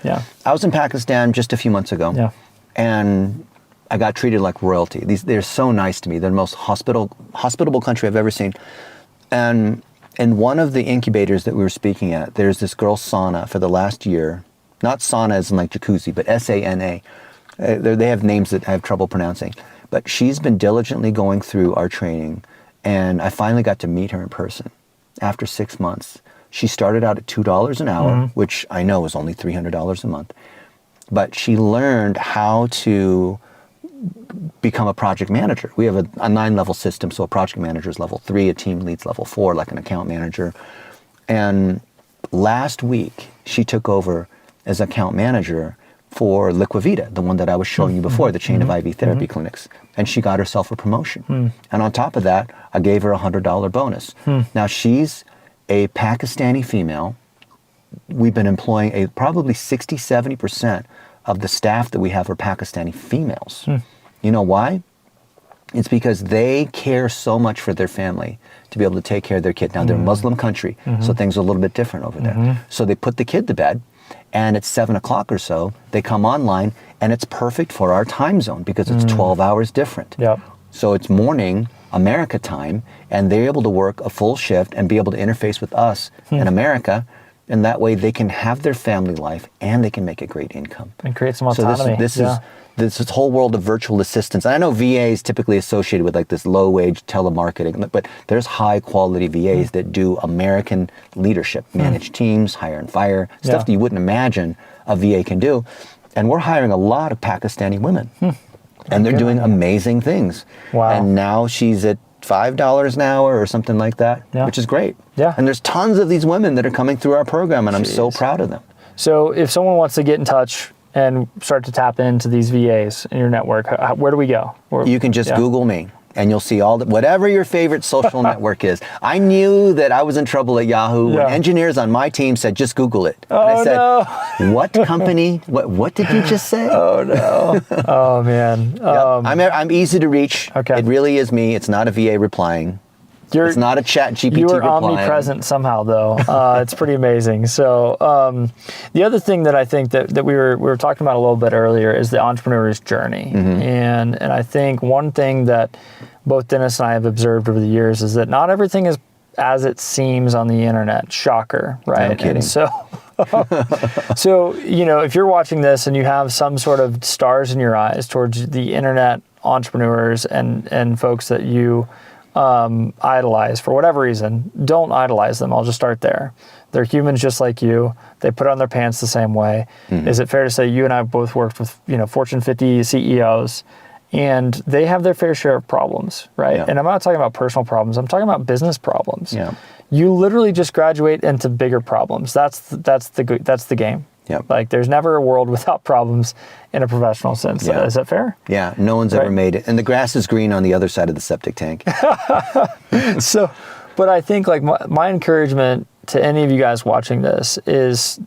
Speaker 2: I was in Pakistan just a few months ago, and I got treated like royalty. They're so nice to me. They're the most hospitable country I've ever seen. And in one of the incubators that we were speaking at, there's this girl, Sana, for the last year. Not sauna as in jacuzzi, but S-A-N-A. They have names that I have trouble pronouncing. But she's been diligently going through our training, and I finally got to meet her in person after 6 months. She started out at $2 an hour, which I know is only $300 a month. But she learned how to become a project manager. We have a 9-level system, so a project manager is level 3, a team lead's level 4, like an account manager. And last week, she took over as account manager for Liquivita, the one that I was showing you before, the chain of IV therapy clinics. And she got herself a promotion. And on top of that, I gave her a $100 bonus. Now she's a Pakistani female. We've been employing probably 60-70% of the staff that we have are Pakistani females. You know why? It's because they care so much for their family to be able to take care of their kid. Now, they're a Muslim country, so things are a little bit different over there. So they put the kid to bed, and it's 7 o'clock or so, they come online, and it's perfect for our time zone because it's 12 hours different.
Speaker 1: Yep.
Speaker 2: So it's morning America time, and they're able to work a full shift and be able to interface with us in America, and that way they can have their family life and they can make a great income.
Speaker 1: And create some autonomy.
Speaker 2: So this is this whole world of virtual assistants. And I know VA is typically associated with like this low-wage telemarketing, but there's high-quality VAs that do American leadership, manage teams, hire and fire, stuff that you wouldn't imagine a VA can do. And we're hiring a lot of Pakistani women. And they're doing amazing things.
Speaker 1: Wow.
Speaker 2: And now she's at $5 an hour or something like that, which is great.
Speaker 1: Yeah.
Speaker 2: And there's tons of these women that are coming through our program, and I'm so proud of them.
Speaker 1: So if someone wants to get in touch and start to tap into these VAs in your network, where do we go?
Speaker 2: You can just Google me, and you'll see all whatever your favorite social network is. I knew that I was in trouble at Yahoo when engineers on my team said, just Google it. And I said, what company? What did you just say?
Speaker 1: Oh, no. Oh, man.
Speaker 2: I'm easy to reach.
Speaker 1: Okay.
Speaker 2: It really is me. It's not a VA replying. It's not a chat GPT
Speaker 1: You are
Speaker 2: replying.
Speaker 1: omnipresent somehow, though. It's pretty amazing. So the other thing that I think that we were talking about a little bit earlier is the entrepreneur's journey. And I think one thing that both Dennis and I have observed over the years is that not everything is as it seems on the internet. Shocker, right?
Speaker 2: No kidding.
Speaker 1: And so if you're watching this and you have some sort of stars in your eyes towards the internet entrepreneurs and folks that you idolize for whatever reason, don't idolize them. I'll just start there. They're humans just like you. They put on their pants the same way. Is it fair to say you and I have both worked with Fortune 50 CEOs, and they have their fair share of problems, right? And I'm not talking about personal problems. I'm talking about business problems. You literally just graduate into bigger problems. That's the game. Like there's never a world without problems in a professional sense. Is that fair?
Speaker 2: Yeah, no one's ever made it. And the grass is green on the other side of the septic tank.
Speaker 1: But I think like my encouragement to any of you guys watching this is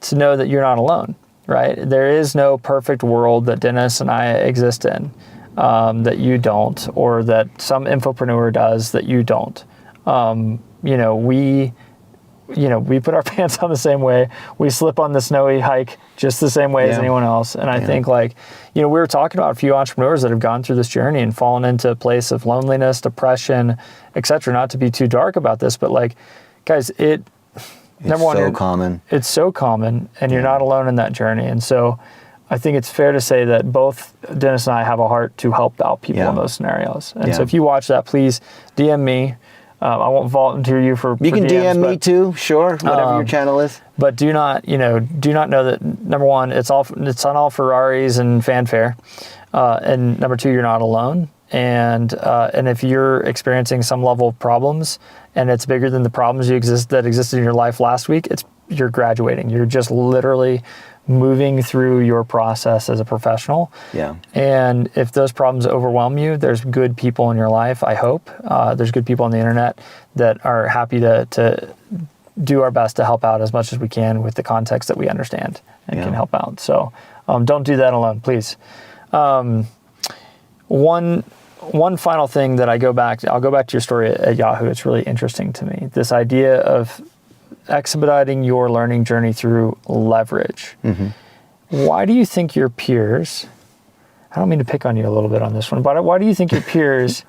Speaker 1: to know that you're not alone, right? There is no perfect world that Dennis and I exist in that you don't, or that some infopreneur does that you don't. We put our pants on the same way. We slip on the snowy hike just the same way as anyone else. And I think we were talking about a few entrepreneurs that have gone through this journey and fallen into a place of loneliness, depression, etc. Not to be too dark about this, but guys, it's so common. It's so common, and you're not alone in that journey. And so I think it's fair to say that both Dennis and I have a heart to help out people in those scenarios. And so if you watch that, please DM me. I won't volunteer you for
Speaker 2: You can
Speaker 1: DMs,
Speaker 2: DM me too, sure, whatever your channel is.
Speaker 1: But do not know that, number one, it's on all Ferraris and fanfare, and number two, you're not alone. And if you're experiencing some level of problems, and it's bigger than the problems that existed in your life last week, you're graduating. You're just literally moving through your process as a professional. And if those problems overwhelm you, there's good people in your life, I hope. There's good people on the internet that are happy to do our best to help out as much as we can with the context that we understand and can help out. So don't do that alone, please. One final thing that I'll go back to your story at Yahoo. It's really interesting to me. This idea of expediting your learning journey through leverage. Why do you think your peers, I don't mean to pick on you a little bit on this one, but why do you think your peers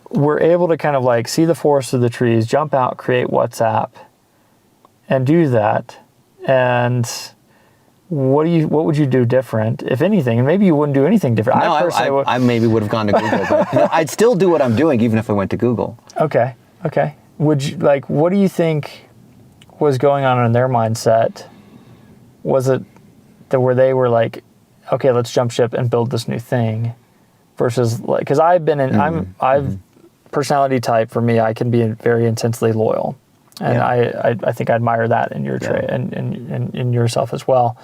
Speaker 1: were able to kind of see the forest through the trees, jump out, create WhatsApp, and do that? And what would you do different, if anything? And maybe you wouldn't do anything different.
Speaker 2: No, I maybe would have gone to Google, but I'd still do what I'm doing even if I went to Google.
Speaker 1: Okay. Would you, what do you think was going on in their mindset? Was it that where they were okay, let's jump ship and build this new thing, versus because I've been in, I've personality type, for me, I can be very intensely loyal, and I think I admire that in your trait and in yourself as well.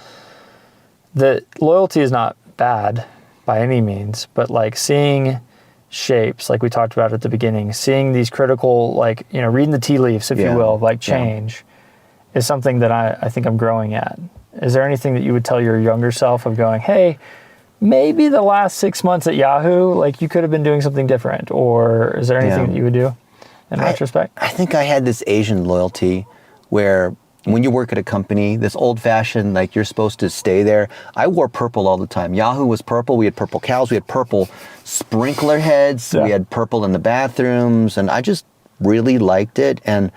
Speaker 1: The loyalty is not bad by any means, but seeing shapes, like we talked about at the beginning, seeing these critical, reading the tea leaves, if you will, change is something that I think I'm growing at. Is there anything that you would tell your younger self of going, hey, maybe the last 6 months at Yahoo, you could have been doing something different? Or is there anything that you would do in retrospect?
Speaker 2: I think I had this Asian loyalty where when you work at a company, this old-fashioned, like you're supposed to stay there. I wore purple all the time. Yahoo was purple. We had purple cows. We had purple sprinkler heads.
Speaker 1: Yeah.
Speaker 2: We had purple in the bathrooms. And I just really liked it. And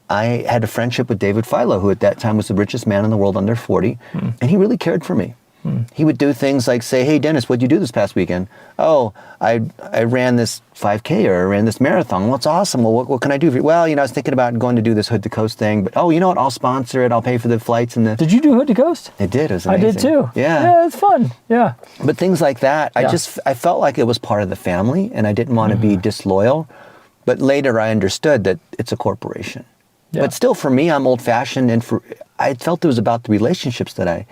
Speaker 2: I had a friendship with David Filo, who at that time was the richest man in the world under 40. And he really cared for me. He would do things like say, hey, Dennis, what'd you do this past weekend? Oh, I ran this 5K or I ran this marathon. Well, it's awesome. Well, what can I do for you? Well, I was thinking about going to do this Hood to Coast thing, but you know what? I'll sponsor it. I'll pay for the flights and the...
Speaker 1: Did you do Hood to Coast?
Speaker 2: It did. It was amazing.
Speaker 1: I did too.
Speaker 2: Yeah.
Speaker 1: Yeah, it's fun. Yeah.
Speaker 2: But things like that, I felt like it was part of the family and I didn't want to be disloyal. But later I understood that it's a corporation. Yeah. But still for me, I'm old fashioned and I felt it was about the relationships that I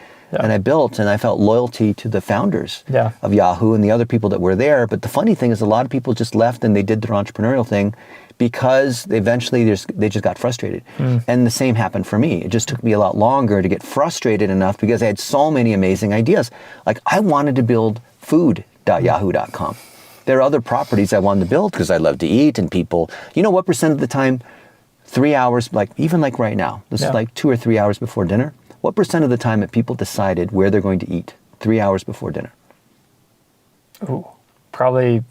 Speaker 2: built, and I felt loyalty to the founders of Yahoo and the other people that were there. But the funny thing is a lot of people just left and they did their entrepreneurial thing because eventually they just got frustrated. And the same happened for me. It just took me a lot longer to get frustrated enough because I had so many amazing ideas. Like I wanted to build food.yahoo.com. There are other properties I wanted to build because I love to eat and people, you know what percent of the time, 3 hours, even like right now, this is like 2 or 3 hours before dinner. What percent of the time have people decided where they're going to eat 3 hours before dinner?
Speaker 1: Ooh, probably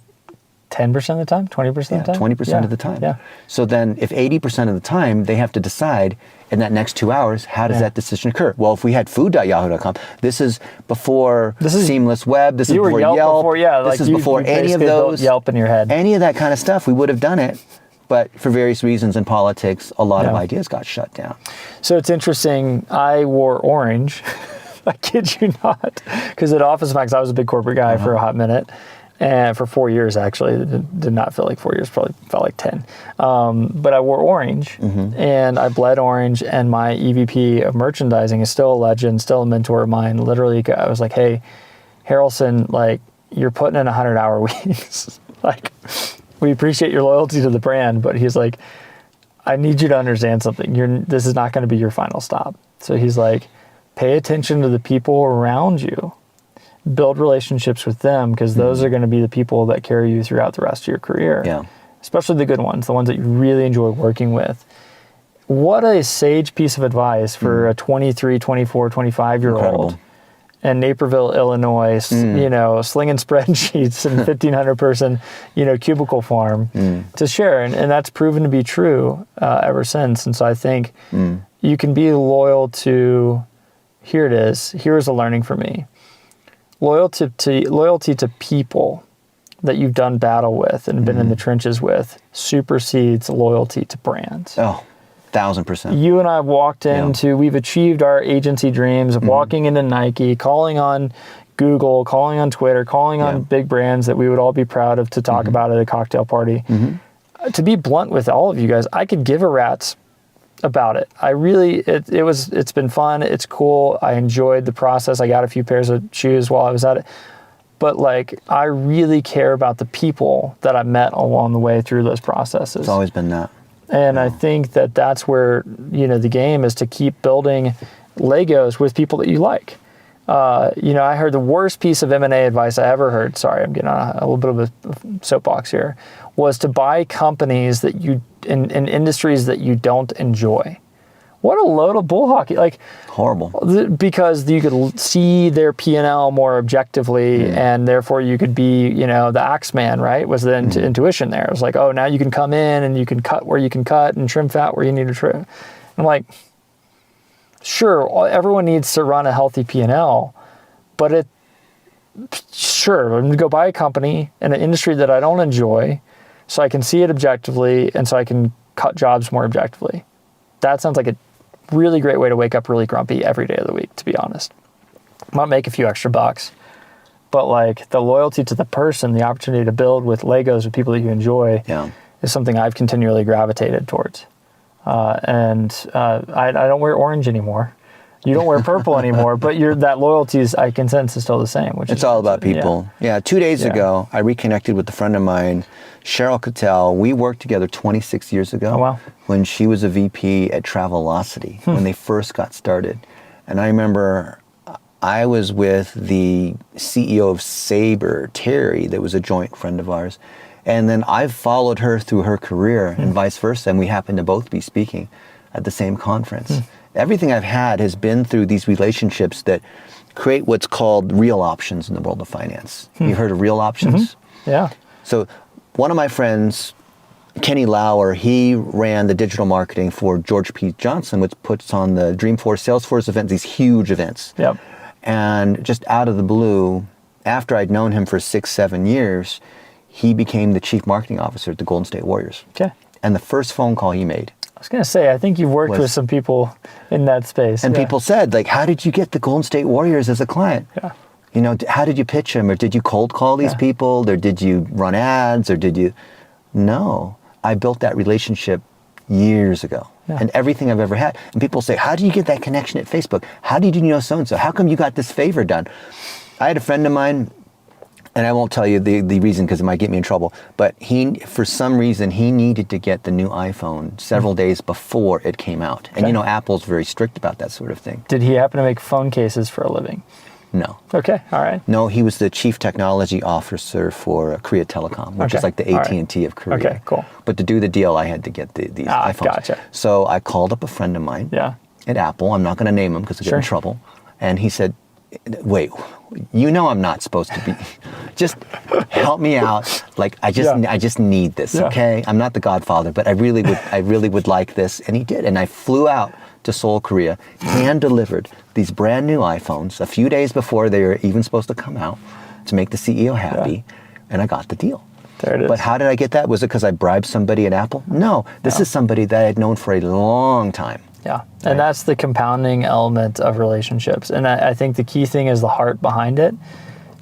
Speaker 1: 10% of the time, 20% of the time?
Speaker 2: 20% of the time.
Speaker 1: Yeah.
Speaker 2: So then if 80% of the time they have to decide in that next 2 hours, how does that decision occur? Well, if we had food.yahoo.com, this is before Seamless Web, this is before Yelp, this is before any of those,
Speaker 1: Yelp in your head.
Speaker 2: Any of that kind of stuff, we would have done it. But for various reasons in politics, a lot of ideas got shut down.
Speaker 1: So it's interesting. I wore orange. I kid you not. Because at Office Max, I was a big corporate guy for a hot minute. And for 4 years, actually. It did not feel like 4 years. Probably felt like 10. But I wore orange. And I bled orange. And my EVP of merchandising is still a legend, still a mentor of mine. Literally, I was like, hey, Haralson, like, you're putting in 100-hour weeks. Like... We appreciate your loyalty to the brand, but he's like, I need you to understand something. This is not going to be your final stop. So he's like, pay attention to the people around you. Build relationships with them because those are going to be the people that carry you throughout the rest of your career. Yeah. Especially the good ones, the ones that you really enjoy working with. What a sage piece of advice for a 23, 24, 25-year-old. And Naperville, Illinois, slinging spreadsheets in 1,500 person, cubicle farm to share. And that's proven to be true ever since. And so I think you can be loyal to, here it is, here's a learning for me. Loyalty to people that you've done battle with and been in the trenches with supersedes loyalty to brands.
Speaker 2: Oh. 1,000%.
Speaker 1: You and I walked into, we've achieved our agency dreams of walking into Nike, calling on Google, calling on Twitter, calling on big brands that we would all be proud of to talk about at a cocktail party. To be blunt with all of you guys, I could give a rat's about it. It's been fun. It's cool. I enjoyed the process. I got a few pairs of shoes while I was at it. But I really care about the people that I met along the way through those processes.
Speaker 2: It's always been that.
Speaker 1: And I think that's where, the game is to keep building Legos with people that you like. I heard the worst piece of M&A advice I ever heard, sorry, I'm getting on a little bit of a soapbox here, was to buy companies that in industries that you don't enjoy. What a load of bull hockey.
Speaker 2: Horrible.
Speaker 1: Because you could see their P&L more objectively, and therefore you could be, the Axeman, right? Was the intuition there. It was like, oh, now you can come in and you can cut where you can cut and trim fat where you need to trim. I'm like, sure, everyone needs to run a healthy P&L, but I'm going to go buy a company in an industry that I don't enjoy so I can see it objectively and so I can cut jobs more objectively. That sounds like a really great way to wake up really grumpy every day of the week, to be honest. Might make a few extra bucks, but the loyalty to the person, the opportunity to build with Legos with people that you enjoy is something I've continually gravitated towards. I don't wear orange anymore. You don't wear purple anymore, but that loyalty I can sense is still the same.
Speaker 2: It's all about people. Yeah. 2 days ago, I reconnected with a friend of mine, Cheryl Cattell. We worked together 26 years ago when she was a VP at Travelocity when they first got started. And I remember I was with the CEO of Sabre, Terry, that was a joint friend of ours. And then I've followed her through her career and vice versa. And we happened to both be speaking at the same conference. Everything I've had has been through these relationships that create what's called real options in the world of finance. You heard of real options?
Speaker 1: Yeah.
Speaker 2: So one of my friends, Kenny Lauer, he ran the digital marketing for George P. Johnson, which puts on the Dreamforce, Salesforce events, these huge events.
Speaker 1: Yep.
Speaker 2: And just out of the blue, after I'd known him for 6-7 years, he became the chief marketing officer at the Golden State Warriors.
Speaker 1: Okay.
Speaker 2: And the first phone call he made.
Speaker 1: I was going to say, I think you've worked with some people in that space.
Speaker 2: And people said, like, how did you get the Golden State Warriors as a client?
Speaker 1: Yeah.
Speaker 2: You know, how did you pitch them? Or did you cold call these people? Or did you run ads? Or did you? No. I built that relationship years ago.
Speaker 1: Yeah.
Speaker 2: And everything I've ever had. And people say, how do you get that connection at Facebook? How did you know so-and-so? How come you got this favor done? I had a friend of mine, and I won't tell you the reason because it might get me in trouble, but he, for some reason, he needed to get the new iPhone several days before it came out. And you know, Apple's very strict about that sort of thing.
Speaker 1: Did he happen to make phone cases for a living?
Speaker 2: No.
Speaker 1: Okay, all right.
Speaker 2: No, he was the chief technology officer for Korea Telecom, which is like the AT&T of Korea.
Speaker 1: Okay, cool.
Speaker 2: But to do the deal, I had to get these iPhones.
Speaker 1: Gotcha.
Speaker 2: So I called up a friend of mine at Apple. I'm not going to name him because I'll get in trouble. And he said, wait, you know I'm not supposed to be. Just help me out. Like I just need this, okay? I'm not the Godfather, but I really would like this. And he did. And I flew out to Seoul, Korea, hand delivered these brand new iPhones a few days before they were even supposed to come out to make the CEO happy, and I got the deal.
Speaker 1: There it is.
Speaker 2: But how did I get that? Was it because I bribed somebody at Apple? No, this is somebody that I had known for a long time.
Speaker 1: Yeah, and that's the compounding element of relationships. And I think the key thing is the heart behind it.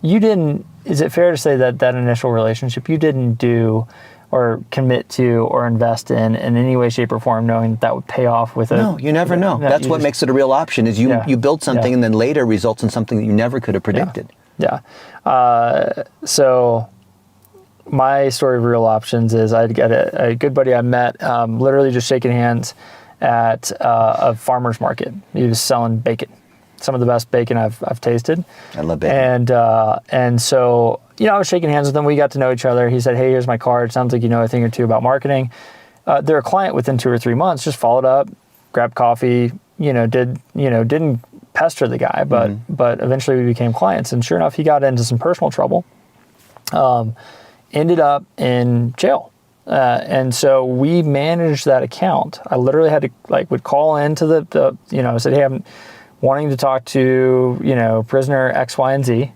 Speaker 1: You didn't, is it fair to say that that initial relationship you didn't do or commit to or invest in any way, shape, or form knowing that would pay off with a...
Speaker 2: No, you never know. That's what makes it a real option is you build something and then later results in something that you never could have predicted.
Speaker 1: Yeah. So my story of real options is I'd get a good buddy I met literally just shaking hands at a farmer's market. He was selling bacon. Some of the best bacon I've tasted.
Speaker 2: I love bacon.
Speaker 1: And so, you know, I was shaking hands with him. We got to know each other. He said, hey, here's my card. Sounds like you know a thing or two about marketing. They're a client within 2 or 3 months. Just followed up, grabbed coffee, didn't pester the guy, but eventually we became clients. And sure enough, he got into some personal trouble. Ended up in jail. And so we managed that account. I literally had to would call into the said, hey, I'm wanting to talk to, prisoner X, Y, and Z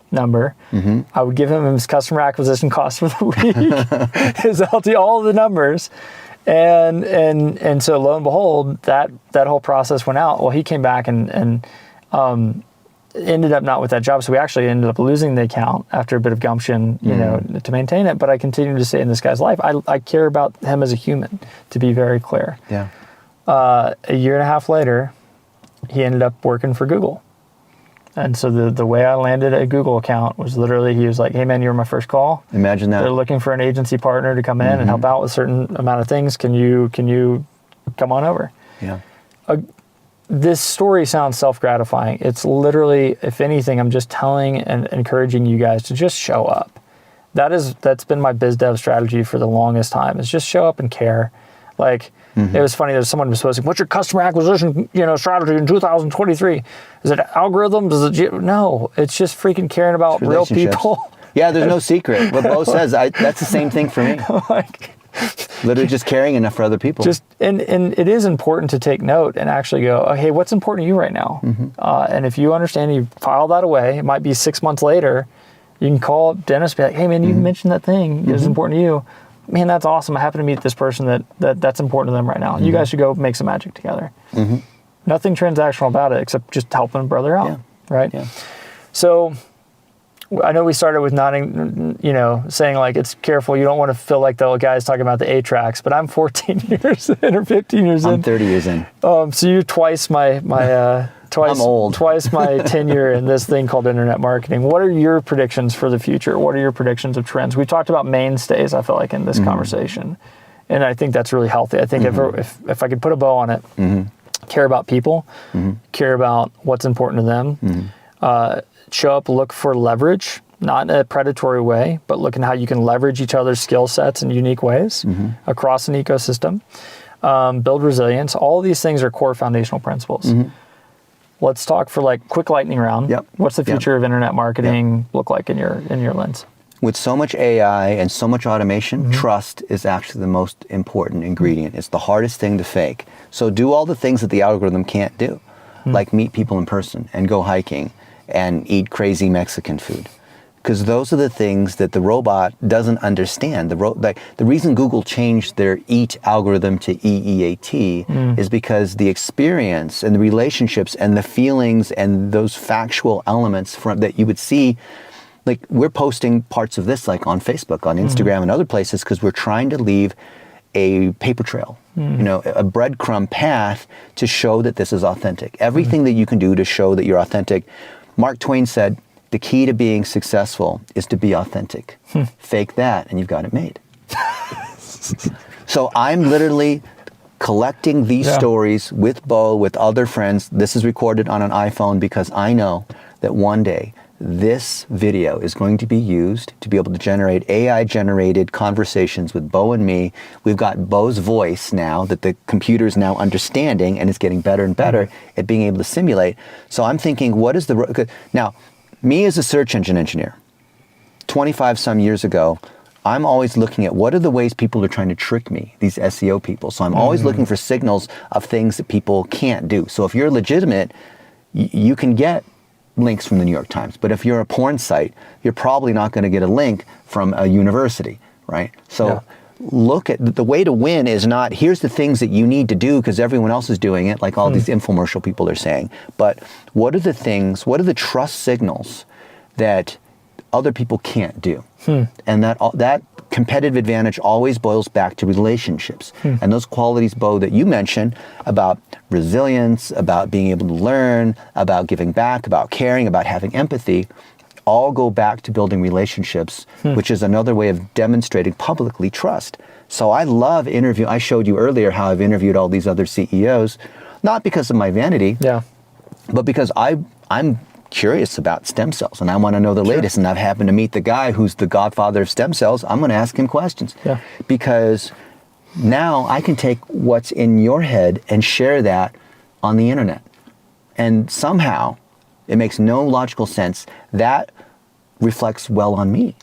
Speaker 1: number. Mm-hmm. I would give him his customer acquisition cost for the week, his LT, all of the numbers. And so lo and behold, that whole process went out. Well, he came back and ended up not with that job. So we actually ended up losing the account after a bit of gumption, to maintain it. But I continued to stay in this guy's life. I care about him as a human, to be very clear.
Speaker 2: Yeah.
Speaker 1: A year and a half later, he ended up working for Google. And so the way I landed a Google account was literally, he was like, hey man, you were my first call.
Speaker 2: Imagine that.
Speaker 1: They're looking for an agency partner to come in and help out with a certain amount of things. Can you come on over?
Speaker 2: Yeah.
Speaker 1: This story sounds self-gratifying. It's literally, if anything, I'm just telling and encouraging you guys to just show up. That's been my biz dev strategy for the longest time, is just show up and care. It was funny, there's someone was posting, what's your customer acquisition, strategy in 2023? Is it algorithms? Is it no, it's just freaking caring about real people.
Speaker 2: Yeah, there's no secret. What Beau says, that's the same thing for me. Literally just caring enough for other people. And
Speaker 1: it is important to take note and actually go, oh, hey, what's important to you right now? Mm-hmm. And if you understand, you file that away. It might be 6 months later. You can call Dennis and be like, hey, man, you mentioned that thing. It's important to you. Man, that's awesome. I happen to meet this person that's important to them right now. Mm-hmm. You guys should go make some magic together. Mm-hmm. Nothing transactional about it except just helping a brother out, right? Yeah. So I know we started with nodding, saying it's careful. You don't want to feel like the guys talking about the 8 tracks, but I'm 14 years in or 15 years in.
Speaker 2: I'm 30 years in.
Speaker 1: So you're twice my
Speaker 2: I'm old.
Speaker 1: Twice my tenure in this thing called internet marketing. What are your predictions for the future? What are your predictions of trends? We talked about mainstays, I feel like, in this conversation. And I think that's really healthy. I think if I could put a bow on it, care about people, care about what's important to them, show up, look for leverage, not in a predatory way, but looking how you can leverage each other's skill sets in unique ways across an ecosystem. build resilience. All these things are core foundational principles. Let's talk for like quick lightning round.
Speaker 2: Yep.
Speaker 1: What's the future of internet marketing look like in your lens?
Speaker 2: With so much AI and so much automation, trust is actually the most important ingredient. It's the hardest thing to fake. So do all the things that the algorithm can't do, like meet people in person and go hiking and eat crazy Mexican food. Because those are the things that the robot doesn't understand. The reason Google changed their EAT algorithm to EEAT is because the experience and the relationships and the feelings and those factual elements that you would see. Like, we're posting parts of this like on Facebook, on Instagram, and other places because we're trying to leave a paper trail, a breadcrumb path to show that this is authentic. Everything that you can do to show that you're authentic. Mark Twain said, the key to being successful is to be authentic. Fake that and you've got it made. So I'm literally collecting these stories with Beau, with other friends. This is recorded on an iPhone because I know that one day this video is going to be used to be able to generate AI-generated conversations with Beau and me. We've got Beau's voice now that the computer is now understanding, and it's getting better and better at being able to simulate. So I'm thinking, what is the... Now, me as a search engine engineer, 25 some years ago, I'm always looking at what are the ways people are trying to trick me, these SEO people. So I'm always looking for signals of things that people can't do. So if you're legitimate, you can get links from the New York Times. But if you're a porn site, you're probably not going to get a link from a university, right? So look at the way to win is not, here's the things that you need to do because everyone else is doing it, like all these infomercial people are saying. But what are the things, what are the trust signals that other people can't do? And that competitive advantage always boils back to relationships. And those qualities, Beau, that you mentioned about resilience, about being able to learn, about giving back, about caring, about having empathy, all go back to building relationships, which is another way of demonstrating publicly trust. So I love interviewing. I showed you earlier how I've interviewed all these other CEOs, not because of my vanity, but because I'm curious about stem cells and I want to know the latest, and I've happened to meet the guy who's the godfather of stem cells. I'm going to ask him questions because now I can take what's in your head and share that on the internet, and somehow it makes no logical sense that reflects well on me.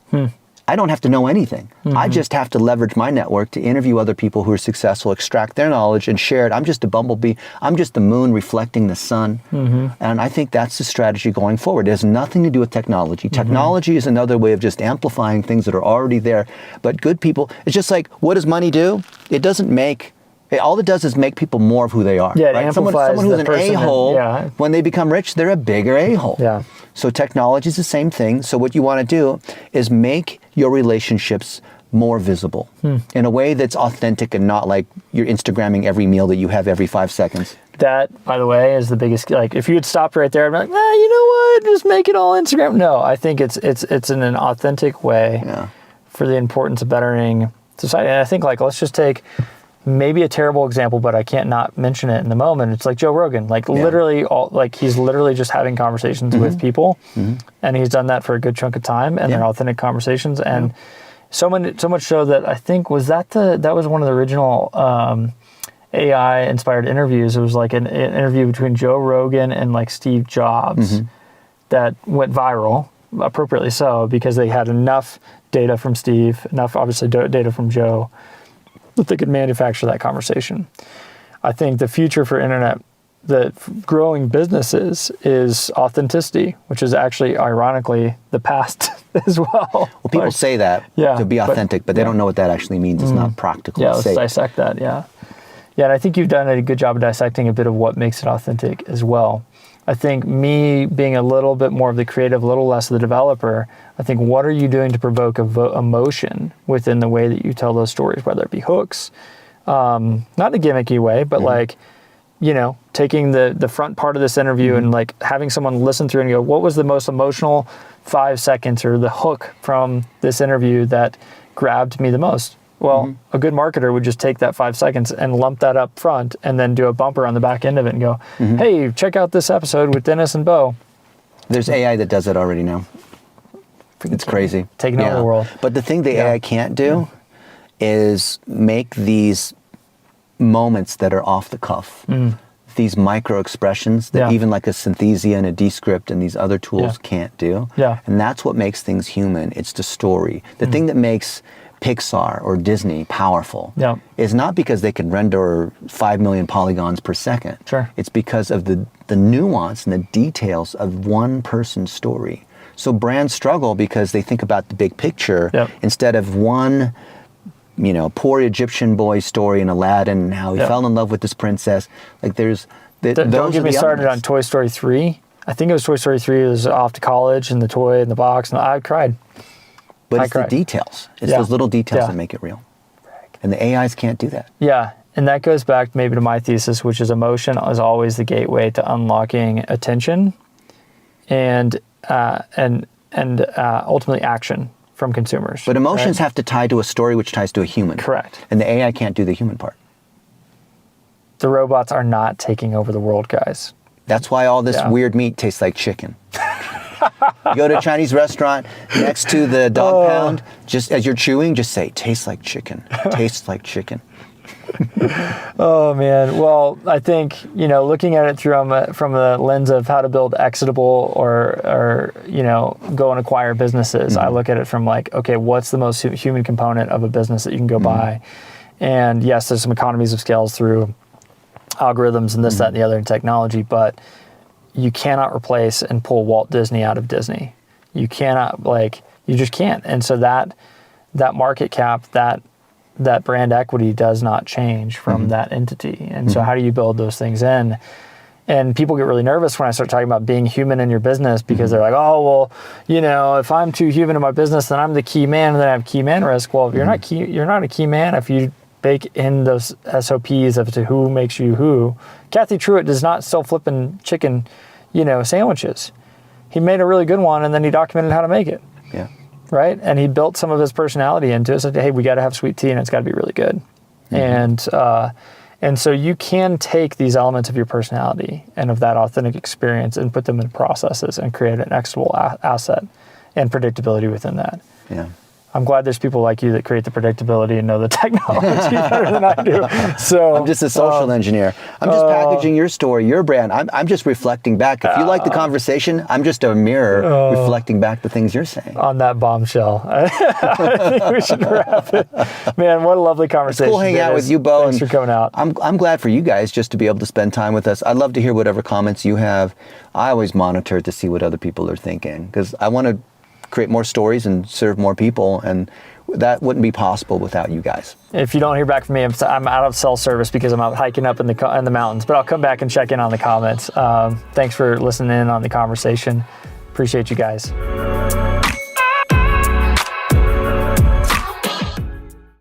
Speaker 2: I don't have to know anything. I just have to leverage my network to interview other people who are successful, extract their knowledge and share it. I'm just a bumblebee. I'm just the moon reflecting the sun. And I think that's the strategy going forward. It has nothing to do with technology. Technology is another way of just amplifying things that are already there. But good people, it's just like, what does money do? It doesn't make, all it does is make people more of who they are.
Speaker 1: It
Speaker 2: someone who's an a-hole, when they become rich, they're a bigger a-hole. So technology is the same thing. So what you want to do is make your relationships more visible in a way that's authentic and not like you're Instagramming every meal that you have every 5 seconds.
Speaker 1: That, by the way, is the biggest, like, if you had stopped right there, I'd be like, you know what, just make it all Instagram. No, I think it's in an authentic way for the importance of bettering society. And I think, like, let's just take maybe a terrible example, but I can't not mention it in the moment. It's like Joe Rogan, like literally he's literally just having conversations with people, and he's done that for a good chunk of time, and they're authentic conversations. And so much so that I think that was one of the original AI inspired interviews. It was like an interview between Joe Rogan and like Steve Jobs that went viral, appropriately so, because they had enough data from Steve, enough obviously data from Joe, that they could manufacture that conversation. I think the future for internet, the growing businesses, is authenticity, which is actually, ironically, the past as well. Well,
Speaker 2: people say that to be authentic, but they don't know what that actually means. It's not practical.
Speaker 1: Yeah, let's dissect that, Yeah, and I think you've done a good job of dissecting a bit of what makes it authentic as well. I think me being a little bit more of the creative, a little less of the developer, I think what are you doing to provoke emotion within the way that you tell those stories, whether it be hooks, not in a gimmicky way, but like, taking the front part of this interview and like having someone listen through and go, what was the most emotional 5 seconds or the hook from this interview that grabbed me the most? Well, a good marketer would just take that 5 seconds and lump that up front and then do a bumper on the back end of it and go, hey, check out this episode with Dennis and Beau.
Speaker 2: There's AI that does it already now. It's crazy.
Speaker 1: Taking over the world.
Speaker 2: But the thing the AI can't do is make these moments that are off the cuff. These micro expressions that even like a Synthesia and a Descript and these other tools can't do.
Speaker 1: Yeah.
Speaker 2: And that's what makes things human. It's the story. The thing that makes Pixar or Disney powerful is not because they can render 5 million polygons per second.
Speaker 1: Sure.
Speaker 2: It's because of the nuance and the details of one person's story. So brands struggle because they think about the big picture instead of one, you know, poor Egyptian boy story in Aladdin and how he fell in love with this princess. Like there's
Speaker 1: Don't get me started on Toy Story 3. I think it was Toy Story 3. It was off to college and the toy in the box, and I cried.
Speaker 2: But it's the details. It's those little details that make it real. And the AIs can't do that.
Speaker 1: Yeah, and that goes back maybe to my thesis, which is emotion is always the gateway to unlocking attention and ultimately action from consumers.
Speaker 2: But emotions have to tie to a story which ties to a human.
Speaker 1: Correct.
Speaker 2: And the AI can't do the human part.
Speaker 1: The robots are not taking over the world, guys.
Speaker 2: That's why all this weird meat tastes like chicken. You go to a Chinese restaurant next to the dog pound, just as you're chewing, just say, tastes like chicken, tastes like chicken.
Speaker 1: Oh man, well, I think, you know, looking at it from the lens of how to build exitable or you know, go and acquire businesses, I look at it from like, okay, what's the most human component of a business that you can go buy? And yes, there's some economies of scales through algorithms and this, that, and the other in technology, but you cannot replace and pull Walt Disney out of Disney. You cannot, you just can't. And so that market cap, that brand equity does not change from that entity. And so how do you build those things in? And people get really nervous when I start talking about being human in your business because they're like, oh, well, you know, if I'm too human in my business, then I'm the key man and then I have key man risk. Well, if you're not a key man if you bake in those SOPs of to who makes you who. Kathy Truitt does not sell flipping chicken, you know, sandwiches. He made a really good one and then he documented how to make it.
Speaker 2: Yeah.
Speaker 1: Right? And he built some of his personality into it. Said, hey, we got to have sweet tea and it's got to be really good. And so you can take these elements of your personality and of that authentic experience and put them in processes and create an executable asset and predictability within that.
Speaker 2: Yeah.
Speaker 1: I'm glad there's people like you that create the predictability and know the technology better than I do. So
Speaker 2: I'm just a social engineer. I'm just packaging your story, your brand. I'm just reflecting back. If you like the conversation, I'm just a mirror reflecting back the things you're saying.
Speaker 1: On that bombshell, I think we should wrap it. Man, what a lovely conversation.
Speaker 2: It's cool hanging out with you, Beau.
Speaker 1: Thanks for coming out.
Speaker 2: I'm glad for you guys just to be able to spend time with us. I'd love to hear whatever comments you have. I always monitor to see what other people are thinking because I want to create more stories and serve more people, and that wouldn't be possible without you guys. If you don't hear back from me, I'm out of cell service because I'm out hiking up in the mountains, but I'll come back and check in on the comments. Thanks for listening in on the conversation. Appreciate you guys.